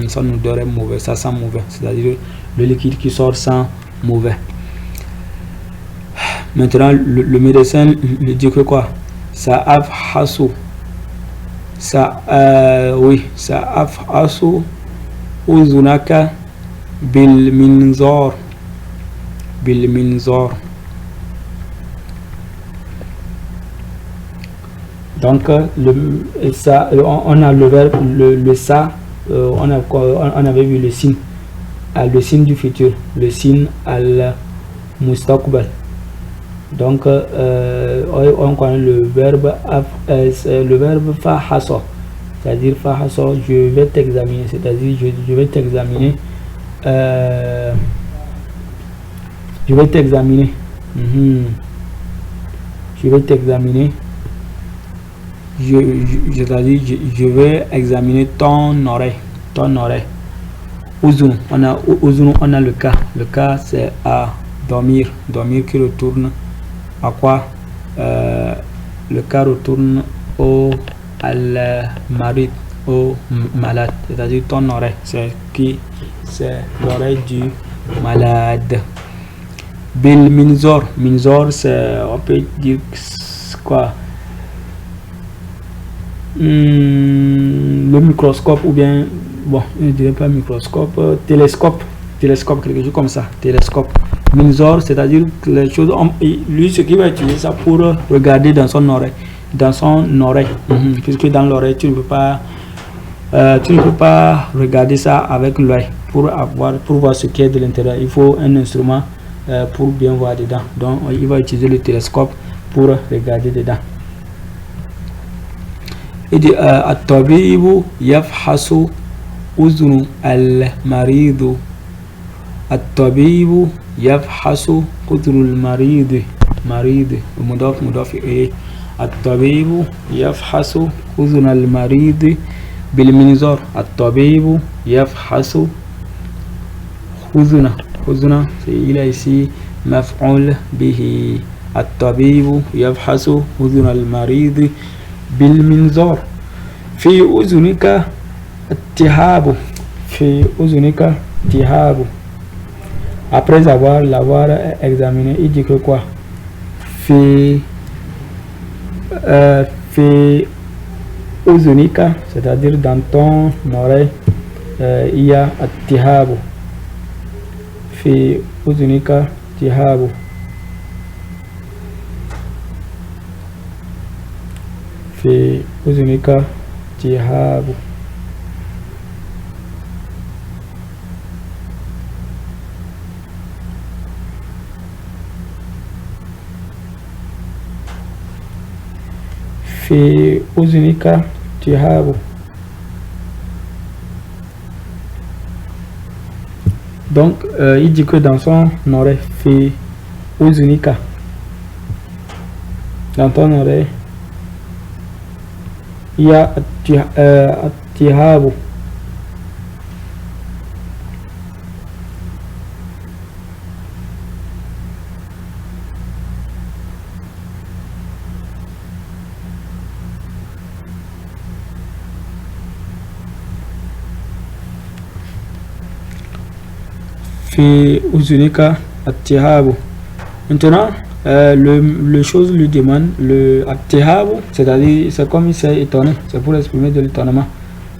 Son odeur est mauvais, ça sent mauvais, c'est-à-dire le liquide qui sort sent mauvais. Maintenant le médecin lui dit que quoi? Ça afhasu, uzunaka bil minzor. Donc on a le verbe le ça, on avait vu le signe du futur, le signe al mustaqbal. Donc on connaît le verbe fahasa, c'est-à-dire fahaso, je vais t'examiner, c'est-à-dire je vais t'examiner, je vais t'examiner, je vais t'examiner, c'est-à-dire je vais examiner ton oreille, ton oreille. Uzunu, on a le cas c'est à dormir, dormir qui retourne à quoi? Le cas retourne al mari, au malade, c'est-à-dire ton oreille, c'est l'oreille du malade. Bil minzor, minzor c'est, on peut dire quoi? Le microscope, ou bien, bon, je ne dirais pas microscope, télescope, quelque chose comme ça, télescope. Minzor, c'est-à-dire que les choses, lui, ce qui va utiliser ça pour regarder dans son oreille, puisque dans l'oreille, tu ne peux pas regarder ça avec l'œil pour voir ce qui est de l'intérieur. Il faut un instrument pour bien voir dedans. Donc, il va utiliser le télescope pour regarder dedans. Il dit at-tabibu yafhasu uzunu al-maridu. At-tabibu yafhasu uzunu al-maridu. Marid, mudaf ilayh. At-tabibu yafhasu uzunu al-maridu bil minzar. At-tabibu yafhasu uzuna. Il a ici maf'ul bihi. At-tabibu yafhasu uzunu al-maridu بالمنظار. في أذنك التهاب. Après l'avoir examiné, il dit que quoi? في أذنك, c'est-à-dire dans ton oreille, il y a التهاب. في أذنك التهاب. في أذنك التهاب. في أذنك التهاب. Donc il dit que dans son oreille, في أذنك, dans ton oreille, il y a التهاب. في أذنك التهاب. Maintenant, le chose lui demande le attihabu, c'est-à-dire c'est comme il s'est étonné, c'est pour exprimer de l'étonnement.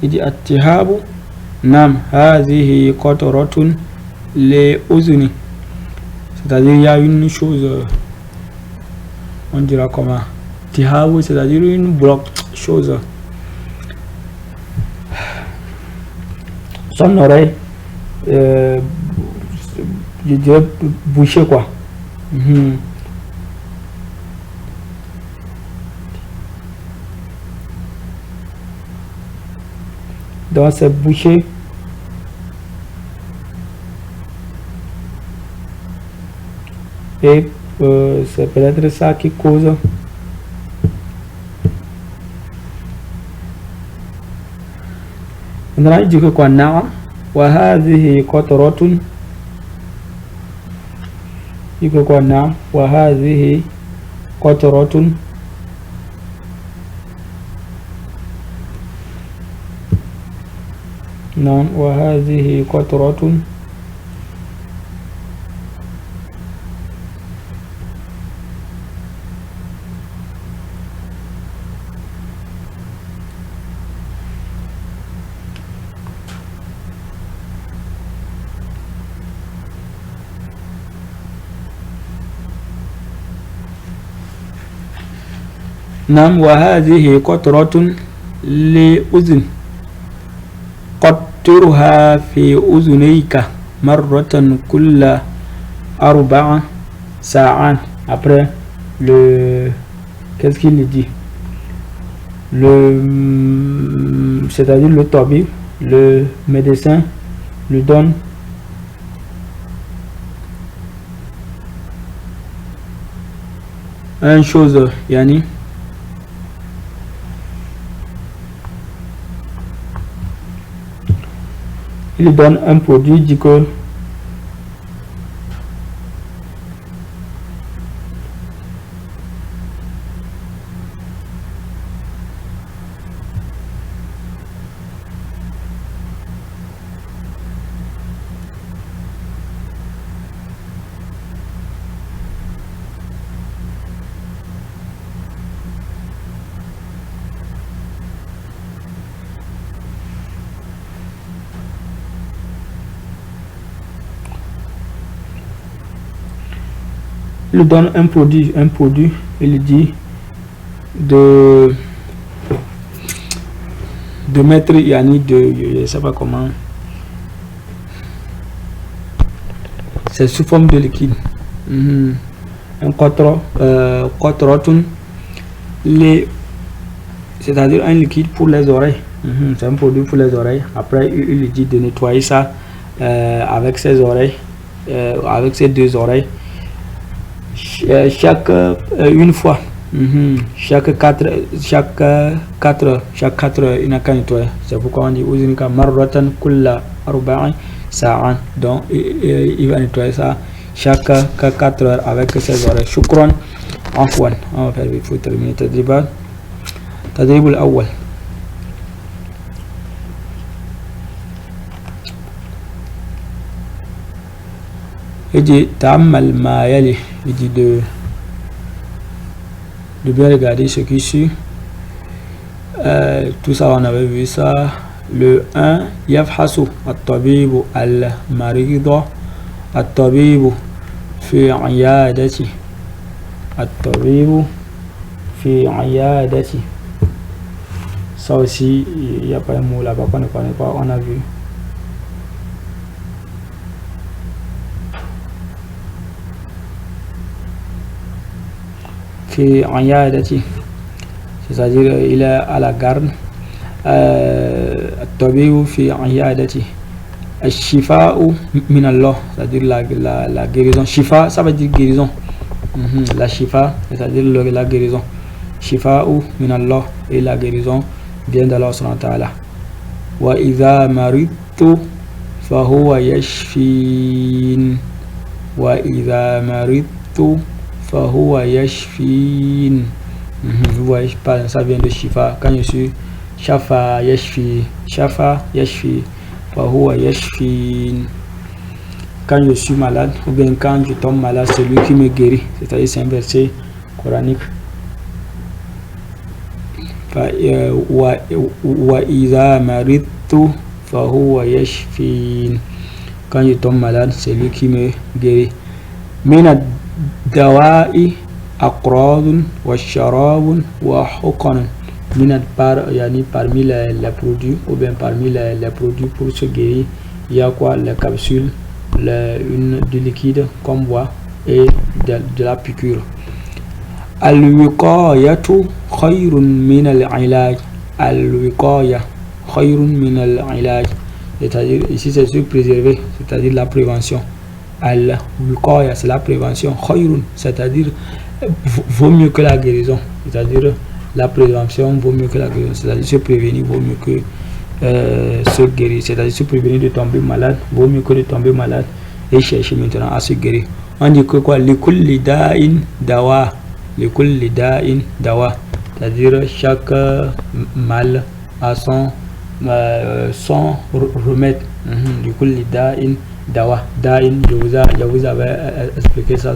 Il dit attihabu nam hazihi qatratun li uzni, c'est-à-dire il y a une chose, on dira comment, attihabu, c'est-à-dire une bloc chose, son oreille, je dirais bouché quoi. Donc c'est bouché. Et c'est peut-être ça qui cause maintenant il dit que quoi? Na'am wa hadhihi qatratun. Il dit que quoi? Na'am wa hadhihi qatratun. نعم وهذه قطرة. نعم وهذه قطرة لأذن قطرها في أذنيك مرة كل 4 ساعات. Après qu'est-ce qu'il dit? Le c'est-à-dire le tabib, le médecin, lui donne une chose, yani il donne un produit, dit que il donne un produit, il dit de mettre, yani je sais pas comment, c'est sous forme de liquide. Un cotrotun, c'est-à-dire un liquide pour les oreilles. C'est un produit pour les oreilles. Après il dit de nettoyer ça avec ses oreilles, avec ses deux oreilles, chaque une fois, chaque 4 heures il n'a qu'à nettoyer. C'est pourquoi on dit uzinika marratan kulla arba'i sa'an. Donc il va nettoyer ça chaque 4 heures avec ses oreilles. Shukran. Afwan. On va faire vite, il faut terminer tadribat. Tadrib al-awwal. Il dit ta'ammal ma yali, il dit de bien regarder ce qui suit. Tout ça on avait vu ça. Le 1, yafhasu at-tabibu al-marida, at-tabibu fi iyadati, at-tabibu fi iyadati. Ça aussi il n'y a pas un mot là-bas qu'on ne connaît pas, on a vu. C'est-à-dire il est à la garde. الطبيب في عيادته. الشفاء من الله, c'est-à-dire la guérison. Shifa, ça veut dire guérison. La shifa, c'est-à-dire la guérison. Shifa'u min Allah, et la guérison vient d'Allah subhanahu wa ta'ala. Wa idha maridtu fa huwa yashfin. Wa idha maridtu fa huwa yashfin. Vous voyez, ça vient de shifa. Quand je suis shafa yashfi, shafa yashfi, fa huwa yashfin. Quand je suis malade, ou bien quand je tombe malade, c'est lui qui me guérit. C'est-à-dire c'est un verset coranique. Wa idha maridtu fa huwa yashfin. Quand je tombe malade, c'est lui qui me guérit. Mina dawa'i aqradun wa sharabun wa huqanun. Minat parmi les produits, ou bien parmi les produits pour se guérir, il y a quoi? Les capsules, du liquide comme bois et de la piqûre. Al-wiqayatu khayrun min al-ilaj. Al-wiqaya khayrun min al-ilaj. C'est-à-dire, ici c'est se préserver, c'est-à-dire la prévention. Al-wiqaya, c'est la prévention. Khayrun, c'est-à-dire vaut mieux que la guérison. C'est-à-dire la prévention vaut mieux que la guérison. C'est-à-dire se prévenir vaut mieux que se guérir. C'est-à-dire se prévenir de tomber malade vaut mieux que de tomber malade et chercher maintenant à se guérir. On dit que quoi? Likulli da'in dawa. Likulli da'in dawa. C'est-à-dire chaque mal a son remède. Likulli da'in dawa. Da'in, je vous avais expliqué ça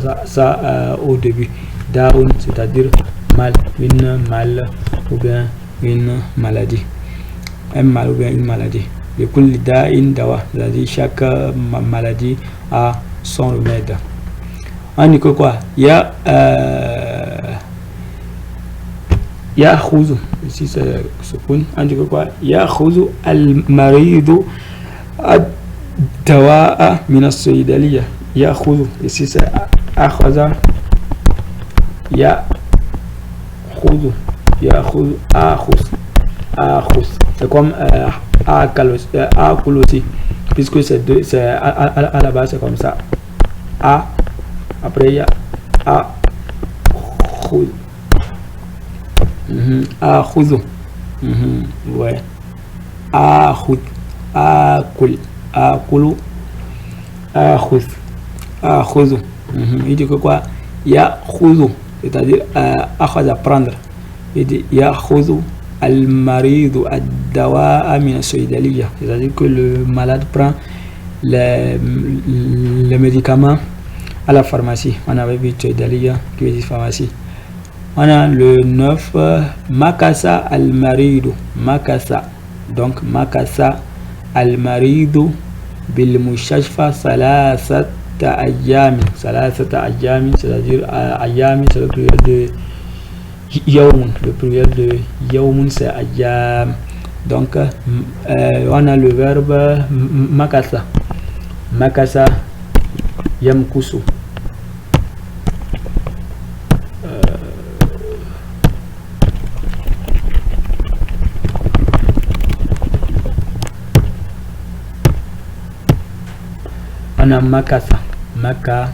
au début. Da'un, c'est-à-dire mal, une mal ou bien une maladie. Un mal ou bien une maladie. Likulli da'in dawa. C'est-à-dire chaque maladie a son remède. On dit que quoi? Ya'khudhu, ici c'est ce point. On dit que quoi? Ya'khudhu al-maridu ad-dawa'a min as-saydaliyya. Ya'khudhu, ici c'est akhadha. Ya'khudhu, akhus, C'est comme akul aussi, puisque c'est deux, c'est à la base c'est comme ça. A, après il y a a khuz. A khuz. Ouais. A khuz. Akul. Akulu. A khuz. A khuz. Il dit que quoi? Ya khuz, c'est-à-dire akhaz à prendre. Il dit ya khuz al-maridu ad-dawa'a min as-saydaliyya, c'est-à-dire que le malade prend les médicaments à la pharmacie. On avait vu saydaliyya qui veut dire pharmacie. On a le 9, makasa al-maridu, makasa, donc makasa al-maridu bil mustashfa salasata ayyamin, c'est-à-dire ayyamin, c'est le pluriel de yawmun, le pluriel de yawmun c'est ayyam. Donc on a le verbe makasa, makasa yamkusu. On a makasa, makasa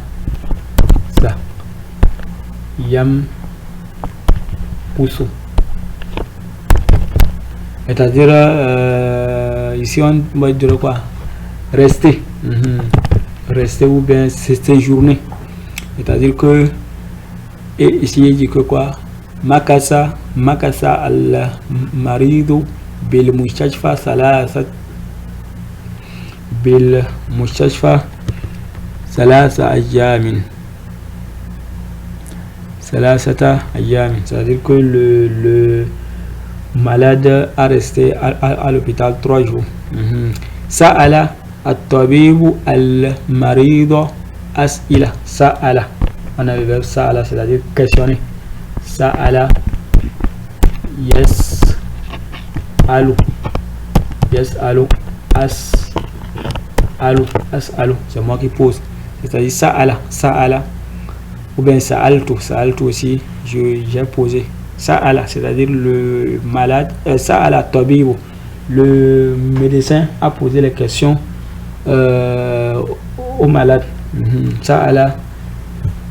yam kusu, c'est-à-dire ici on va dire quoi? Rester, rester ou bien séjourner, c'est-à-dire que, et ici il dit que quoi? Makasa al maridu bil mustashfa salasat bil mustashfa salasa ayyamin, salasata ayyamin, c'est-à-dire que le malade a resté à l'hôpital 3 jours. Sa'ala at-tabibu al-maridu as'ila. Sa'ala, on a le verbe sa'ala, c'est-à-dire questionner. Sa'ala yas'alu, yas'alu, as'alu, c'est moi qui pose, c'est-à-dire sa'ala, ou bien sa'altu aussi, j'ai posé. Sa'ala, c'est-à-dire le malade, sa'ala tabibu, le médecin a posé les questions au malade. Sa'ala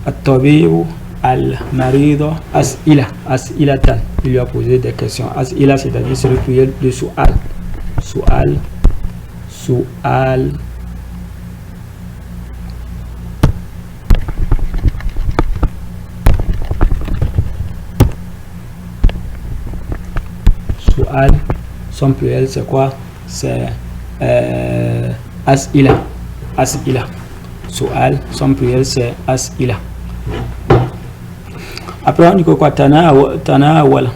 at-tabibu al-maridu as'ilatan, il lui a posé des questions. As'ila, c'est-à-dire c'est le pluriel de su'al. Su'al. Su'al, son pluriel c'est quoi? C'est as'ila. Su'al, son pluriel c'est as'ila. Après on dit quoi? Tanawala.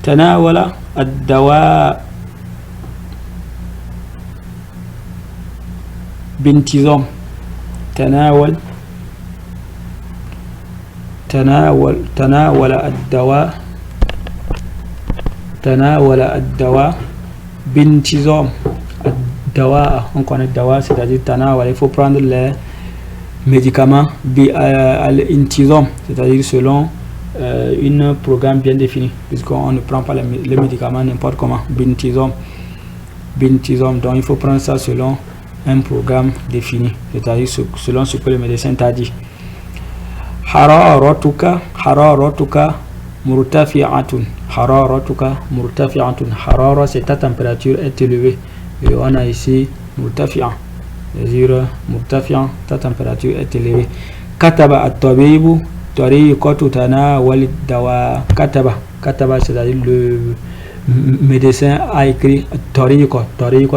Tanawala ad-dawa بانتظام. تناول الدواء بانتظام. الدواء, on connaît dawa, c'est-à-dire tanawal, il faut prendre les médicaments al-intizam, c'est-à-dire selon un programme bien défini, puisqu'on ne prend pas les médicaments n'importe comment. Bintizam, donc il faut prendre ça selon un programme défini, c'est-à-dire selon ce que le médecin t'a dit. Hararatuka murtafi'atun. Harara, c'est ta température est élevée, et on a ici murtafi'a, c'est-à-dire murtafi'a, ta température est élevée. Kataba at-tabibu tariqatu tanawul dawa. Kataba, c'est-à-dire le médecin a écrit tariqa,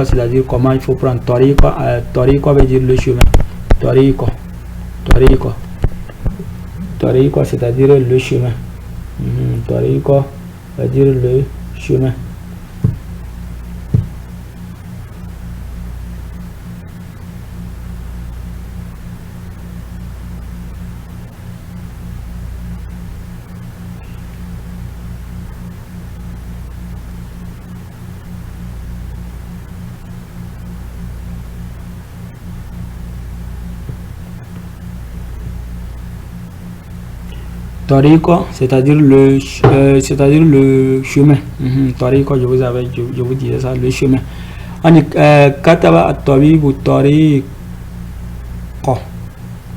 c'est-à-dire comment il faut prendre. Tariqa veut dire le chemin. Tariqa, c'est-à-dire le chemin. Tariqa veut dire le chemin. Tariqa, c'est-à-dire le chemin. Tariqa, je vous disais ça, le chemin. On dit kataba at-tabibu tariqa.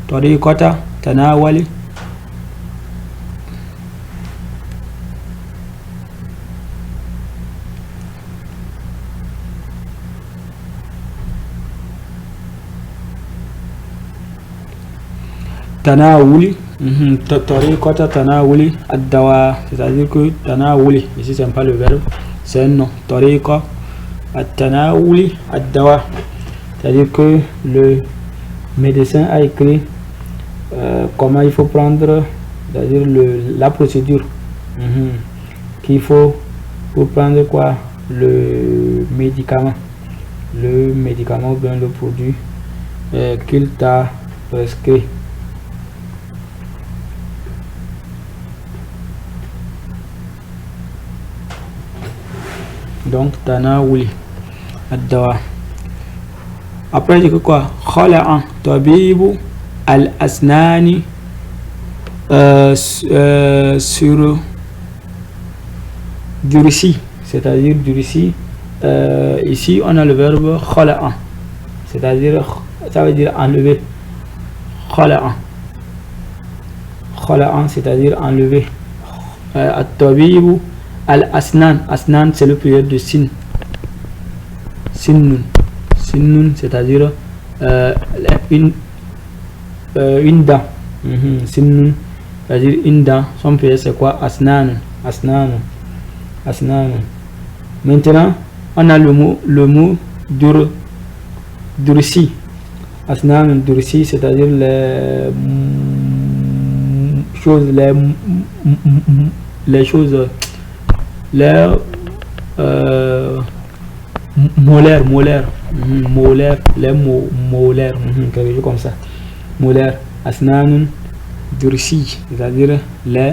Tariqata tanawali. Tanawuli. Tariqata tanawuli ad-dawa, c'est-à-dire que tanawuli, ici c'est pas le verbe, c'est un nom. Tariqa at-tanawuli ad-dawa, c'est-à-dire que le médecin a écrit comment il faut prendre, c'est-à-dire la procédure qu'il faut pour prendre quoi, le médicament ou bien le produit qu'il t'a prescrit. Donc tanawuli ad-dawa. Après il dit quoi, khala'a tabibu al-asnani sur durci, c'est-à-dire durci. Ici on a le verbe khala'a, c'est-à-dire ça veut dire enlever. Khala'a, c'est-à-dire enlever. At-tabibu al-asnan, asnan c'est le pluriel de sin. Sinnun, c'est-à-dire une dent. Sinnun, c'est-à-dire une dent. Son pluriel c'est quoi? Asnan. Maintenant on a le mot durci. Asnan durci, c'est-à-dire les choses, molaires, quelque chose comme ça. Molaires, asnanun durci, c'est-à-dire les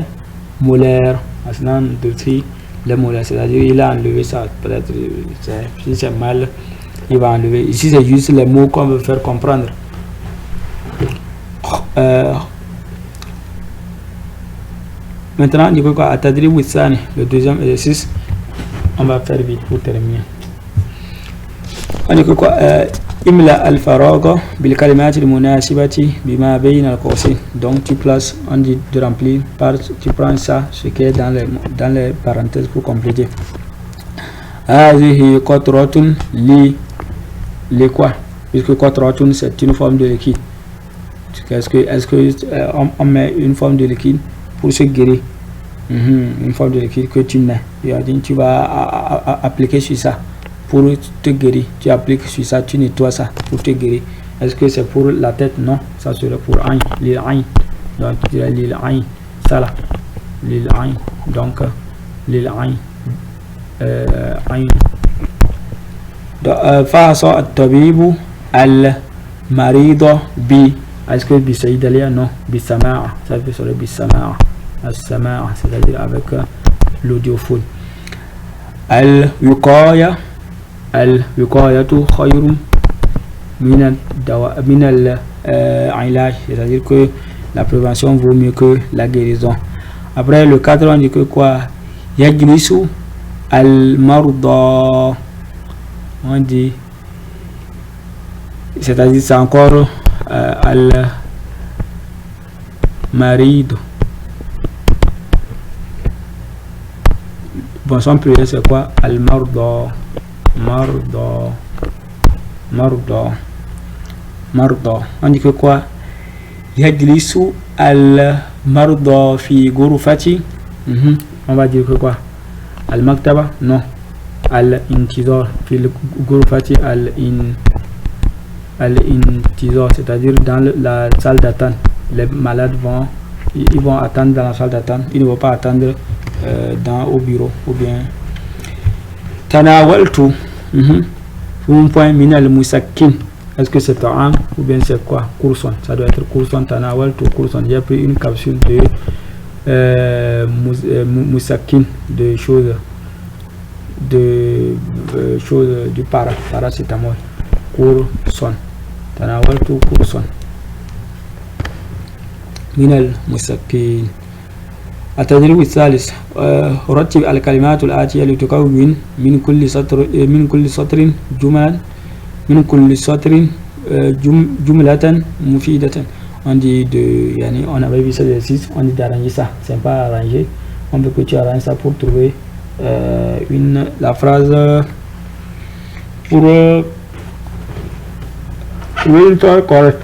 molaires. Asnan durci, les molaires, c'est-à-dire il a enlevé ça. Peut-être si c'est mal, il va enlever. Ici c'est juste les mots qu'on veut faire comprendre. Maintenant, il faut quoi? Atadribu Sani, le deuxième exercice. On va faire vite pour terminer. On dit quoi? Imla al-faraga bil kalimati al-munasibati bima bayna al-qawsayn. Donc tu places, on dit de remplir tu prends ça, ce qui est dans les parenthèses pour compléter. Hadhihi qatratun li quoi? Puisque qatratun c'est une forme de liquide. Est-ce que on met une forme de liquide pour se guérir? Une forme de liquide que tu mets, tu vas appliquer sur ça pour te guérir. Tu appliques sur ça, tu nettoies ça pour te guérir. Est-ce que c'est pour la tête? Non, ça serait pour aïn, l'île aïn. Donc tu dirais l'île aïn, ça là, l'île aïn. Donc l'île aïn, aïn. Faso at-tabibu al-marido bi. Est-ce que bi c'est italien? Non, bi sama'a, ça veut dire bi sama'a. As-sama'a, c'est-à-dire avec l'audiophone. Al-wiqaya, al-wiqayatu khayrun min al-ilaj, c'est-à-dire que la prévention vaut mieux que la guérison. Après le 4, on dit que quoi? Yajlisu al-marda, on dit, c'est-à-dire c'est encore al-marido. Bon, son pluriel c'est quoi? Al-marda, marda. On dit que quoi? Yajlisu al-marda fi ghurfati. On va dire que quoi? Al-maktaba? Non. Al-intizar fi ghurfati, al-intizar, c'est-à-dire dans la salle d'attente. Les malades ils vont attendre dans la salle d'attente. Ils ne vont pas attendre au bureau. Ou bien tanawaltu, un point minal musakkin. Est-ce que c'est ta'am ou bien c'est quoi? Courson, ça doit être courson. Tanawaltu courson. J'ai pris une capsule de musakkin, de choses du paracétamol. Courson, tanawaltu courson minal musakkin. التدريب الثالث رتب الكلمات الآتية لتكون من كل سطر جمل من كل سطر جملة مفيدة. On dit de, on avait vu cet exercice, on dit d'arranger ça, c'est pas arranger, on veut que tu arranges ça pour trouver la phrase pour résultat correct.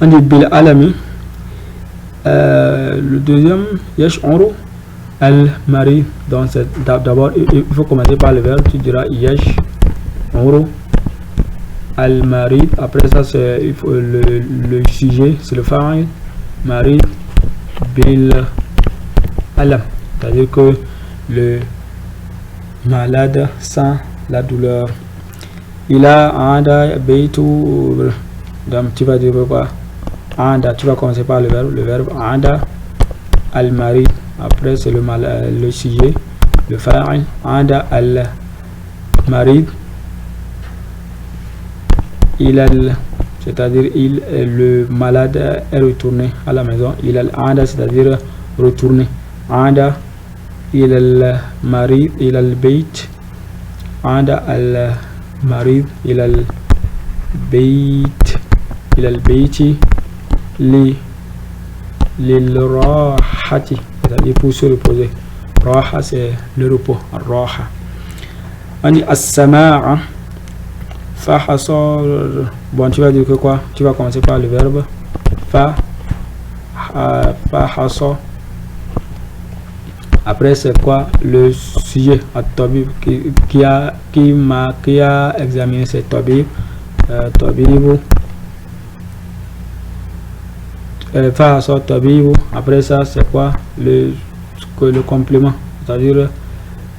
On dit bil alami. Le deuxième, yash'uru al mari. Donc d'abord il faut commencer par le verbe, tu diras yash'uru al mari. Après ça c'est le sujet, c'est le fa'il, mari bil alam, c'est-à-dire que le malade sans la douleur. Il a anda beitu. Donc tu vas dire quoi? Anda, tu vas commencer par le verbe anda al mari. Après c'est le sujet, le fa'il, anda al mari. C'est-à-dire le malade est retourné à la maison. Il al anda, c'est-à-dire retourné. Anda il al mari il al beit. Anda al mari il al beit il al beiti lilrahati, c'est-à-dire pour se reposer. Raha c'est le repos. Raha. On dit as-sama'a fahasar. Bon, tu vas dire que quoi? Tu vas commencer par le verbe fahasar. Après c'est quoi? Le sujet at-tabib qui a examiné ce tabib. Tabibu fahasar tabibu. Après ça c'est quoi? Le complément, c'est-à-dire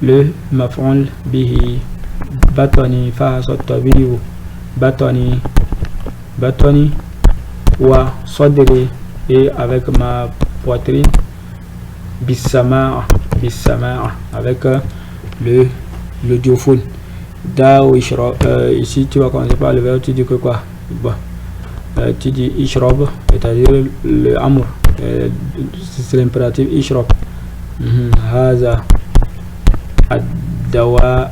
le maf'ul bihi. Batani fahasar tabibu batani wa sadri, et avec ma poitrine. Bissama'a avec le diophone. Ici tu vas commencer par le verbe, tu dis que quoi? Bon, tu dis ishrab, c'est-à-dire le amour, c'est l'impératif ishrab. Haza ad-dawa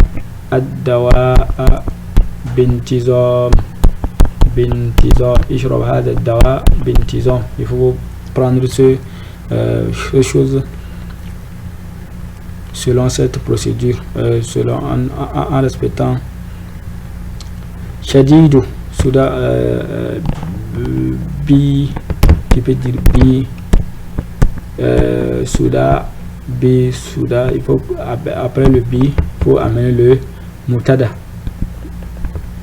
bintizam ishrab haza ad-dawa bintizam. Il faut prendre ces choses selon cette procédure, en respectant. Shadidu souda bi, tu peux dire bi, souda bi souda. Il faut après le bi, il faut amener le mutada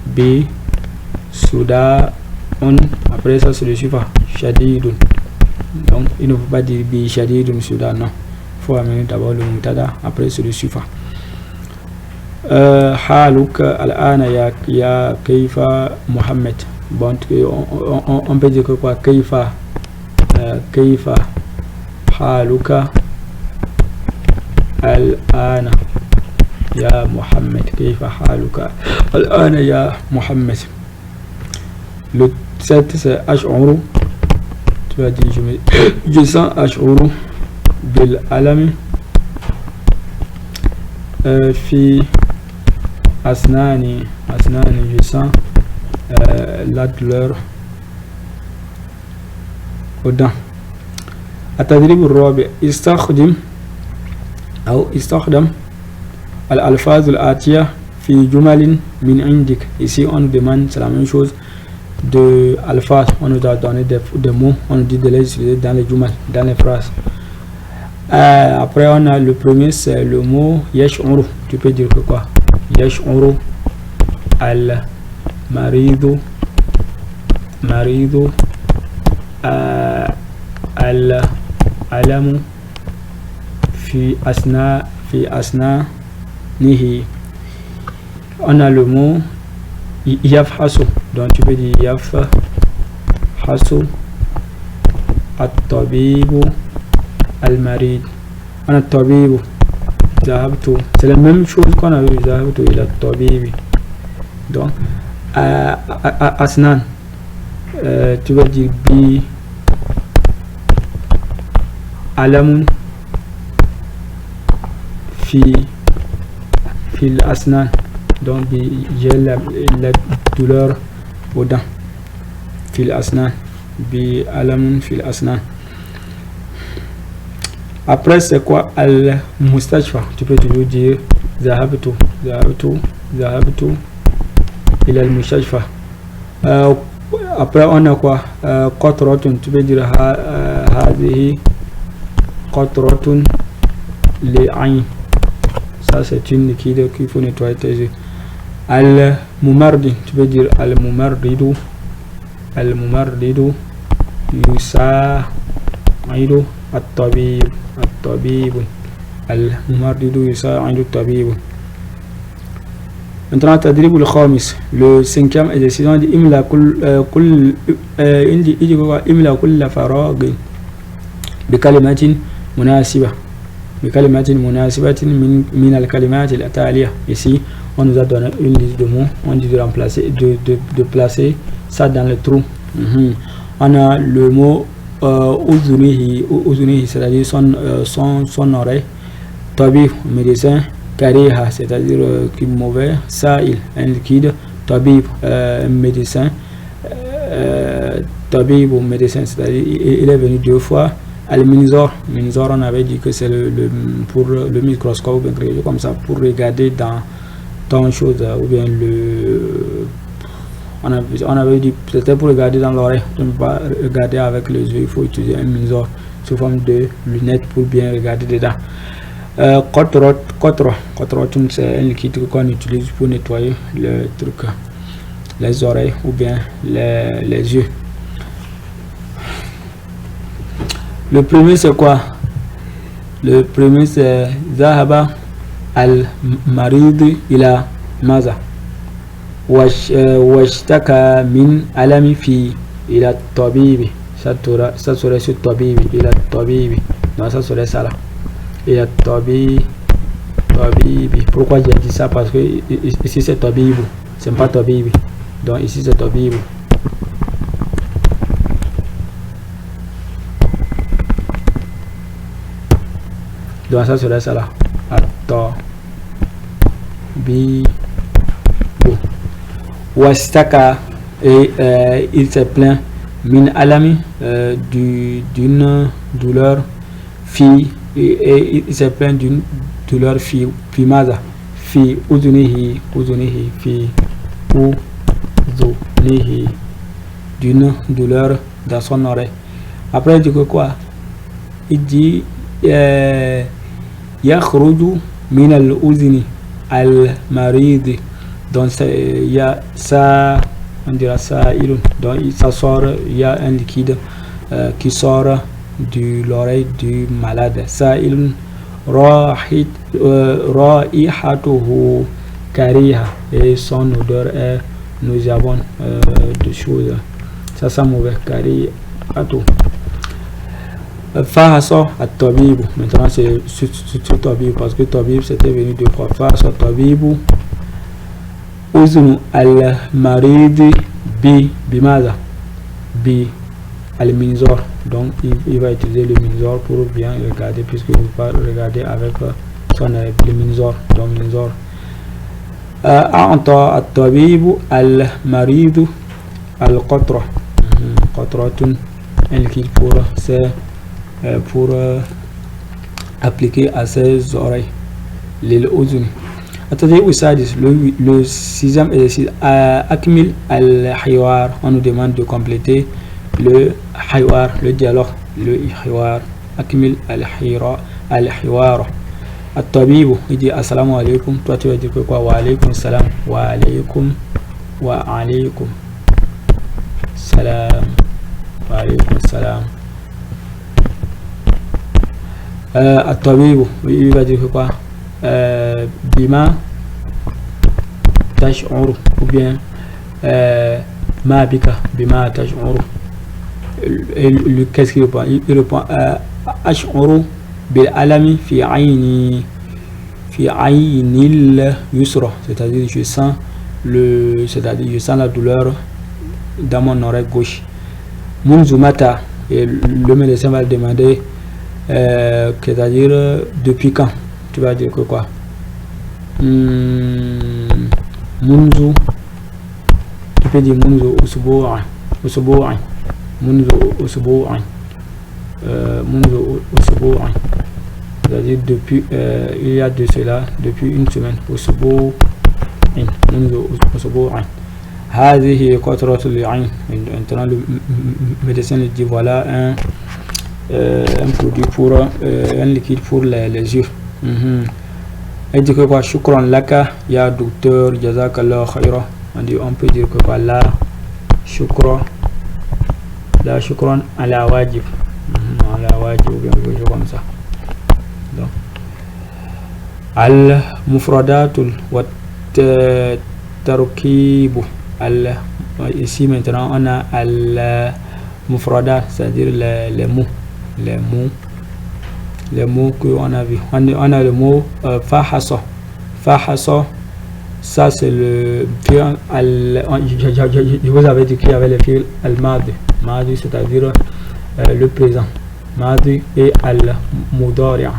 bi souda on. Après ça c'est le suivant shadidun. Donc il ne faut pas dire bi shadidun souda, non, il faut amener d'abord le mutada, après c'est le suivant. Haluka al-ana ya kaifa Muhammad. Bon, on peut dire que quoi? Kaifa haluka al-ana ya Muhammad. Kaifa haluka al-ana ya Muhammad. Le 7 c'est ash'uru. Tu vas dire je sens ash'uru bil alami fi asnani, je sens la douleur aux dents. التدريب الرابع استخدم الألفاظ الآتية في جمل من عندك. Ici on nous demande, c'est la même chose, de alphas. On nous a donné des mots, on nous dit de les utiliser dans les jumal, dans les phrases. Après on a le premier, c'est le mot yash'uru. Tu peux dire que quoi? Yash'uru al maridu al alamu fi asnanihi. On a le mot yafhasu, donc tu peux dire yafhasu at-tabibu al-marid. On a tabibu zahabtu, c'est la même chose qu'on a vu, zahabtu ila tabibi. Donc asnan tu vas dire bi alamun fil asnan, donc j'ai la douleur aux dents, fil asnan, bi alamun fil asnan. Après c'est quoi al mustashfa, tu peux toujours dire zahabtu ila al mustashfa. Après on a quoi qatratun, tu peux dire hadhihi qatratun li ayn, ça c'est une liquide qu'il faut nettoyer tes yeux. Al mumardi, tu peux dire al mumardidu yusaidu at-tabib al mumardidu yusaidu at-tabib. Maintenant tadrib al khamis, le cinquième exercice, on dit imla kull farag bi kalimatin munasiba, min al kalimat al ataliya. Ici on nous a donné une liste de mots, on dit de remplacer, de placer ça dans le trou. On a le mot uzunihi, c'est-à-dire son oreille, tabib, médecin, kariha, c'est-à-dire qui est mauvais, sa'il, un liquide, tabib, médecin, tabib ou médecin, c'est-à-dire il est venu 2 fois. Al-minzor, on avait dit que c'est pour le microscope, comme ça, pour regarder dans chose, ou bien on avait dit c'était pour regarder dans l'oreille, ne pas regarder avec les yeux, il faut utiliser un minzor sous forme de lunettes pour bien regarder dedans. Qatrotun, c'est un liquide qu'on utilise pour nettoyer le truc, les oreilles ou bien les yeux. Le premier c'est quoi? Le premier c'est Zahaba al-marid ila maza washtaka min alami fi ila tabibi. Ça serait sur tabibi, ila tabibi. Non, ça serait ça là. Ila tabibi. Pourquoi j'ai dit ça? Parce que ici c'est tabibu, c'est pas tabibi. Donc ici c'est tabibu. Donc ça serait ça là. Wastaka, et il se plaint min alami, d'une douleur et il se plaint d'une douleur fi maza fi uzunihi d'une douleur dans son oreille. Après il dit que quoi? Il dit yakhruju min al-uzni al-marid, donc il y a ça, on dira ça, donc ça sort, il y a un liquide qui sort de l'oreille du malade. Ça il raihatuhu kariha, et son odeur est nauséabonde, de choses, ça sent mauvais. Karihatu Fahasa at-tabibu, maintenant c'est tabib, parce que tabib c'était venu 2 fois. Fahasa tabibu uznu al-marid bimaza bi al-minzor, donc il va utiliser le minzor pour bien regarder, puisqu'il va regarder avec son le minzor, donc minzor. A'ta at-tabibu al-marid al-qatra, qatratun, un liquide pour appliquer à ses oreilles, l'île uzun. Attendez, le 6e exercice, akmil al-hiwar, on nous demande de compléter le hiwar, le dialogue, le hiwar. Akmil al-hiwar. At-tabibu, il dit assalamu alaikum, toi tu vas dire quoi? Wa alaikum salam, wa alaikum salam, wa alaikum salam. At-tabibu, il va dire quoi? Bima tash'uru, ou bien ma bika bima tash'uru. Qu'est-ce qu'il répond? Il répond ash'uru bil alami fi aynil yusra, c'est-à-dire je sens la douleur dans mon oreille gauche. Munzu mata, et le médecin va demander, c'est-à-dire depuis quand? Tu vas dire que quoi? Munzu, tu peux dire munzu usbu'an, usbu'an, munzu usbu'an, munzu usbu'an, c'est-à-dire depuis, il y a de cela, depuis une semaine, usbu'an, munzu usbu'an. هذه قطرة العين. Maintenant le médecin lui dit voilà un produit pour un liquide pour les yeux. Il dit que quoi? Shukran laka ya docteur, jazakallah khaira. On peut dire que quoi? La shukran ala wajib, ala wajib ou bien quelque chose comme ça. Donc al mufradatul wa tarkibu. Ici maintenant on a al mufradat, c'est-à-dire les mots qu'on a vu. On a le mot fahasa. Fahasa, ça c'est le fi'l je vous avais dit qu'il y avait le fi'l al-madi. Madi, c'est-à-dire le présent. Madi et al-mudari'a.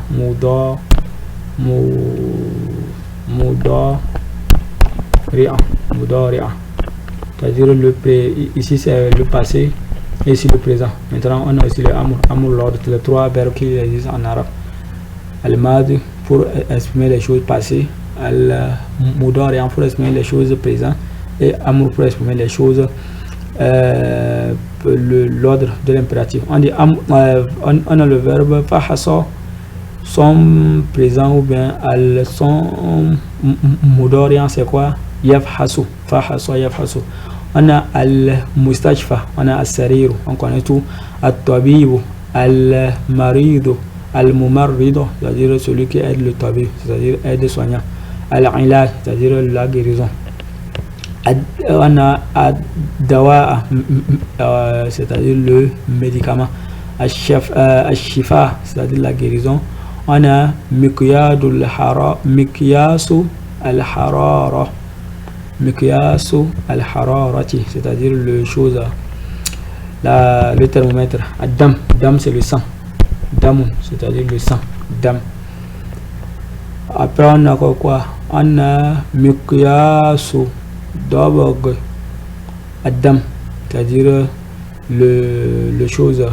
Mudari'a. C'est-à-dire ici c'est le passé et ici le présent. Maintenant on a aussi le amr l'ordre, les trois verbes qui existent en arabe. Al-madi pour exprimer les choses passées, al-mudari'a pour exprimer les choses présentes et amr pour exprimer les choses l'ordre de l'impératif. On dit on a le verbe fahasa, son présent ou bien son mudari'a c'est quoi? Yafhasu, fahasa yafhasu. On a al-mustashfa, on a al-sariru, on connaît tout. Al-tabibu, al-maridu, al-mumarridu, c'est-à-dire celui qui aide le tabib, c'est-à-dire aide soignant. Al-ilaj, c'est-à-dire la guérison. On a ad-dawa'a, c'est-à-dire le médicament. Al-shifa, c'est-à-dire la guérison. On a miqyadul hara, miqyasu al-harara. Miqyasu al-hararati, c'est-à-dire le chose, le thermomètre. Dam, dam c'est le sang. Damun, c'est-à-dire le sang. Dam. Après on a quoi? On a miqyasu dabag ad-dam, c'est-à-dire le chose,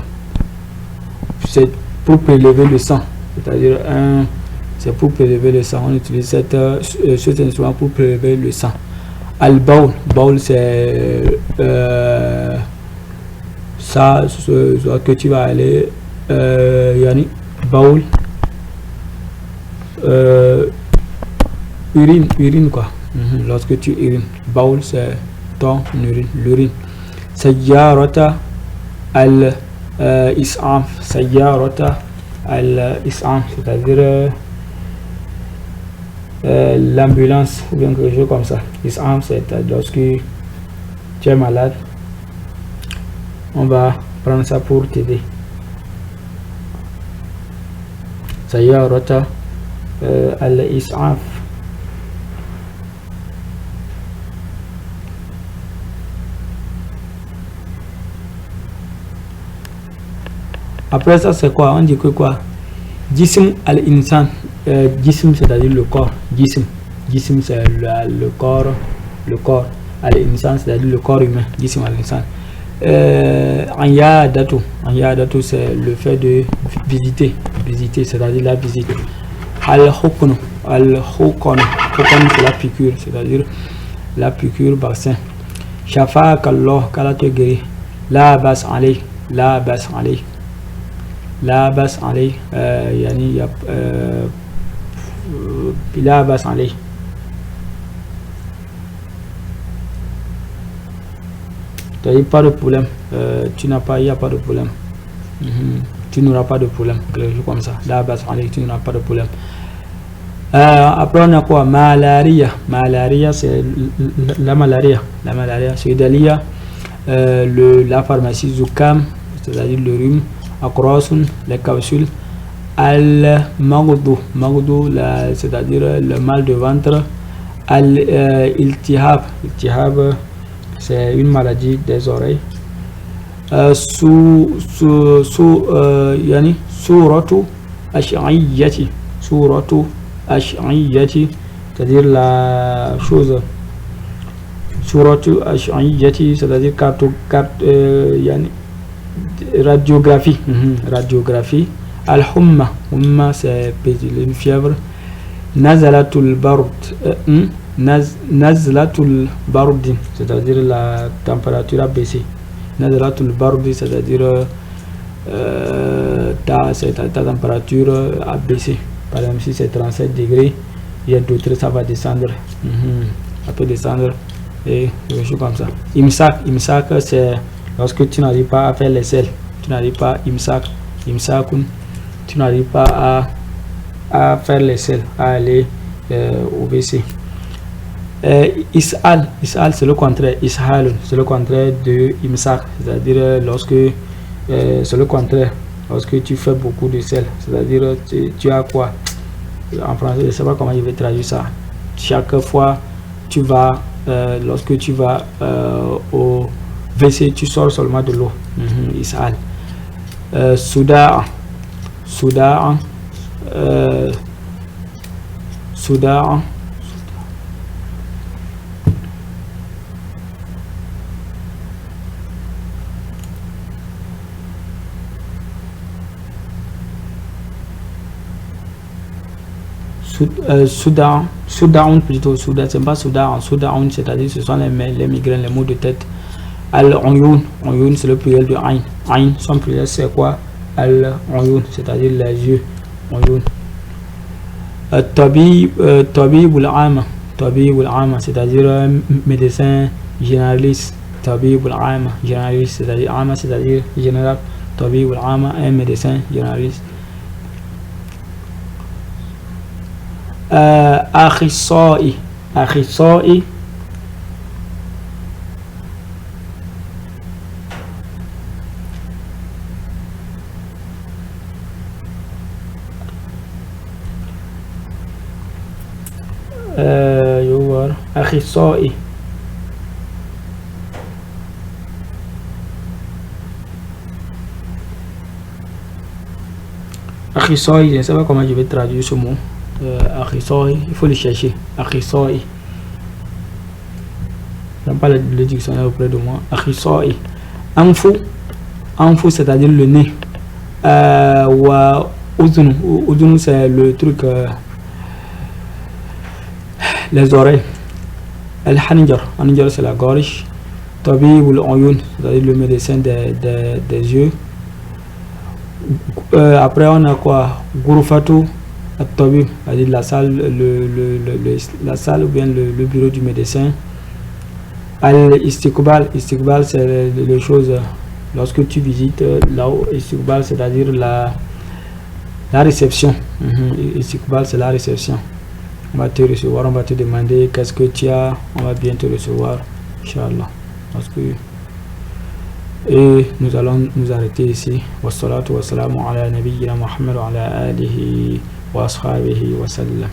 c'est pour prélever le sang, c'est-à-dire c'est pour prélever le sang. On utilise cet instrument pour prélever le sang. Al-baul, baul c'est ça, soit que tu vas aller yani baul urine quoi. Lorsque tu urines, baul c'est ton urine, l'urine. Sayyarata al-is'am, sayyarata al-is'am, c'est-à-dire l'ambulance ou bien quelque chose comme ça. Is'am c'est lorsque tu es malade, on va prendre ça pour t'aider. Sayyarata al-is'am. Après ça c'est quoi? On dit que quoi? Jism al-insan, jism c'est-à-dire le corps. Jism c'est le corps, al-insan c'est-à-dire le corps humain. Jism al-insan. Anyadatu c'est le fait de visiter, c'est-à-dire la visite. Al-huknu c'est la piqûre, c'est-à dire la piqûre vaccin. Shafaakallah, qu'Allah te guérit. La bas alayk, yani la bas alayk. Il n'y a pas de problème, il n'y a pas de problème. Tu n'auras pas de problème, quelque chose comme ça. La bas alayk, tu n'auras pas de problème. Après on a quoi? Malaria c'est la malaria, c'est Dalia, la pharmacie. Zukam, c'est-à-dire le rhume. Akrosun, les capsules. Al-magdu, c'est-à-dire le mal de ventre. Al-iltihab, c'est une maladie des oreilles. Yani suratu ash'iyati, suratu ash'iyati, c'est-à-dire la chose, suratu ash'iyati, c'est-à-dire yani radiographie, radiographie. Al-humma, humma c'est une fièvre. Nazalatul bard, nazlatul bardin, c'est-à-dire la température a baissé. Nazlatul bardi, c'est-à-dire ta température a baissé. Par exemple, si c'est 37 degrés, il y a d'autres, ça va descendre. Ça peut descendre et des choses comme ça. Imsak, c'est lorsque tu n'arrives pas à faire les selles. Tu n'arrives pas, imsakun, tu n'arrives pas à faire les selles, à aller au WC. Ishal, c'est le contraire. Ishal, c'est le contraire de imsak, c'est-à-dire lorsque c'est le contraire, lorsque tu fais beaucoup de sel, c'est-à-dire tu as quoi en français, je ne sais pas comment je vais traduire ça. Chaque fois tu vas lorsque tu vas au WC, tu sors seulement de l'eau. Ishal. Souda, Soudain plutôt, Soudain, c'est pas Soudain, Soudain, c'est-à-dire ce sont les migraines, les maux de tête. Al-Uyun, c'est le pluriel de Ain. Ain, son pluriel c'est quoi? Al-Uyun, c'est-à-dire les yeux. Uyun. Tabibul Ama, c'est-à-dire médecin généraliste. Tabibul Ama, généraliste, c'est-à-dire Ama, c'est-à-dire général. Tabibul Ama, un médecin généraliste. Akhisai, Akhisai. Akhisai, je ne sais pas comment je vais traduire ce mot. Akhisai, il faut le chercher. Akhisai. Je n'ai pas le dictionnaire auprès de moi. Akhisai. Anfu, c'est-à-dire le nez. Wa Udunu, Udunu c'est le truc, les oreilles. Al-Hanijar, Hanijar c'est la gorge. Tabibul Uyun, c'est-à-dire le médecin des yeux. Après on a quoi? Gurufatu At-Tabib, c'est-à-dire la salle, la salle ou bien le bureau du médecin. Al-Istiqbal, c'est les choses lorsque tu visites là-haut. Istiqbal, c'est-à-dire la réception. Istiqbal, c'est la réception. On va te recevoir, on va te demander qu'est-ce que tu as, on va bien te recevoir, Inch'Allah. Et nous allons nous arrêter ici. Wassalatu wassalamu ala nabiyyina Muhammad wa ala alihi wa ashabihi wa sallam.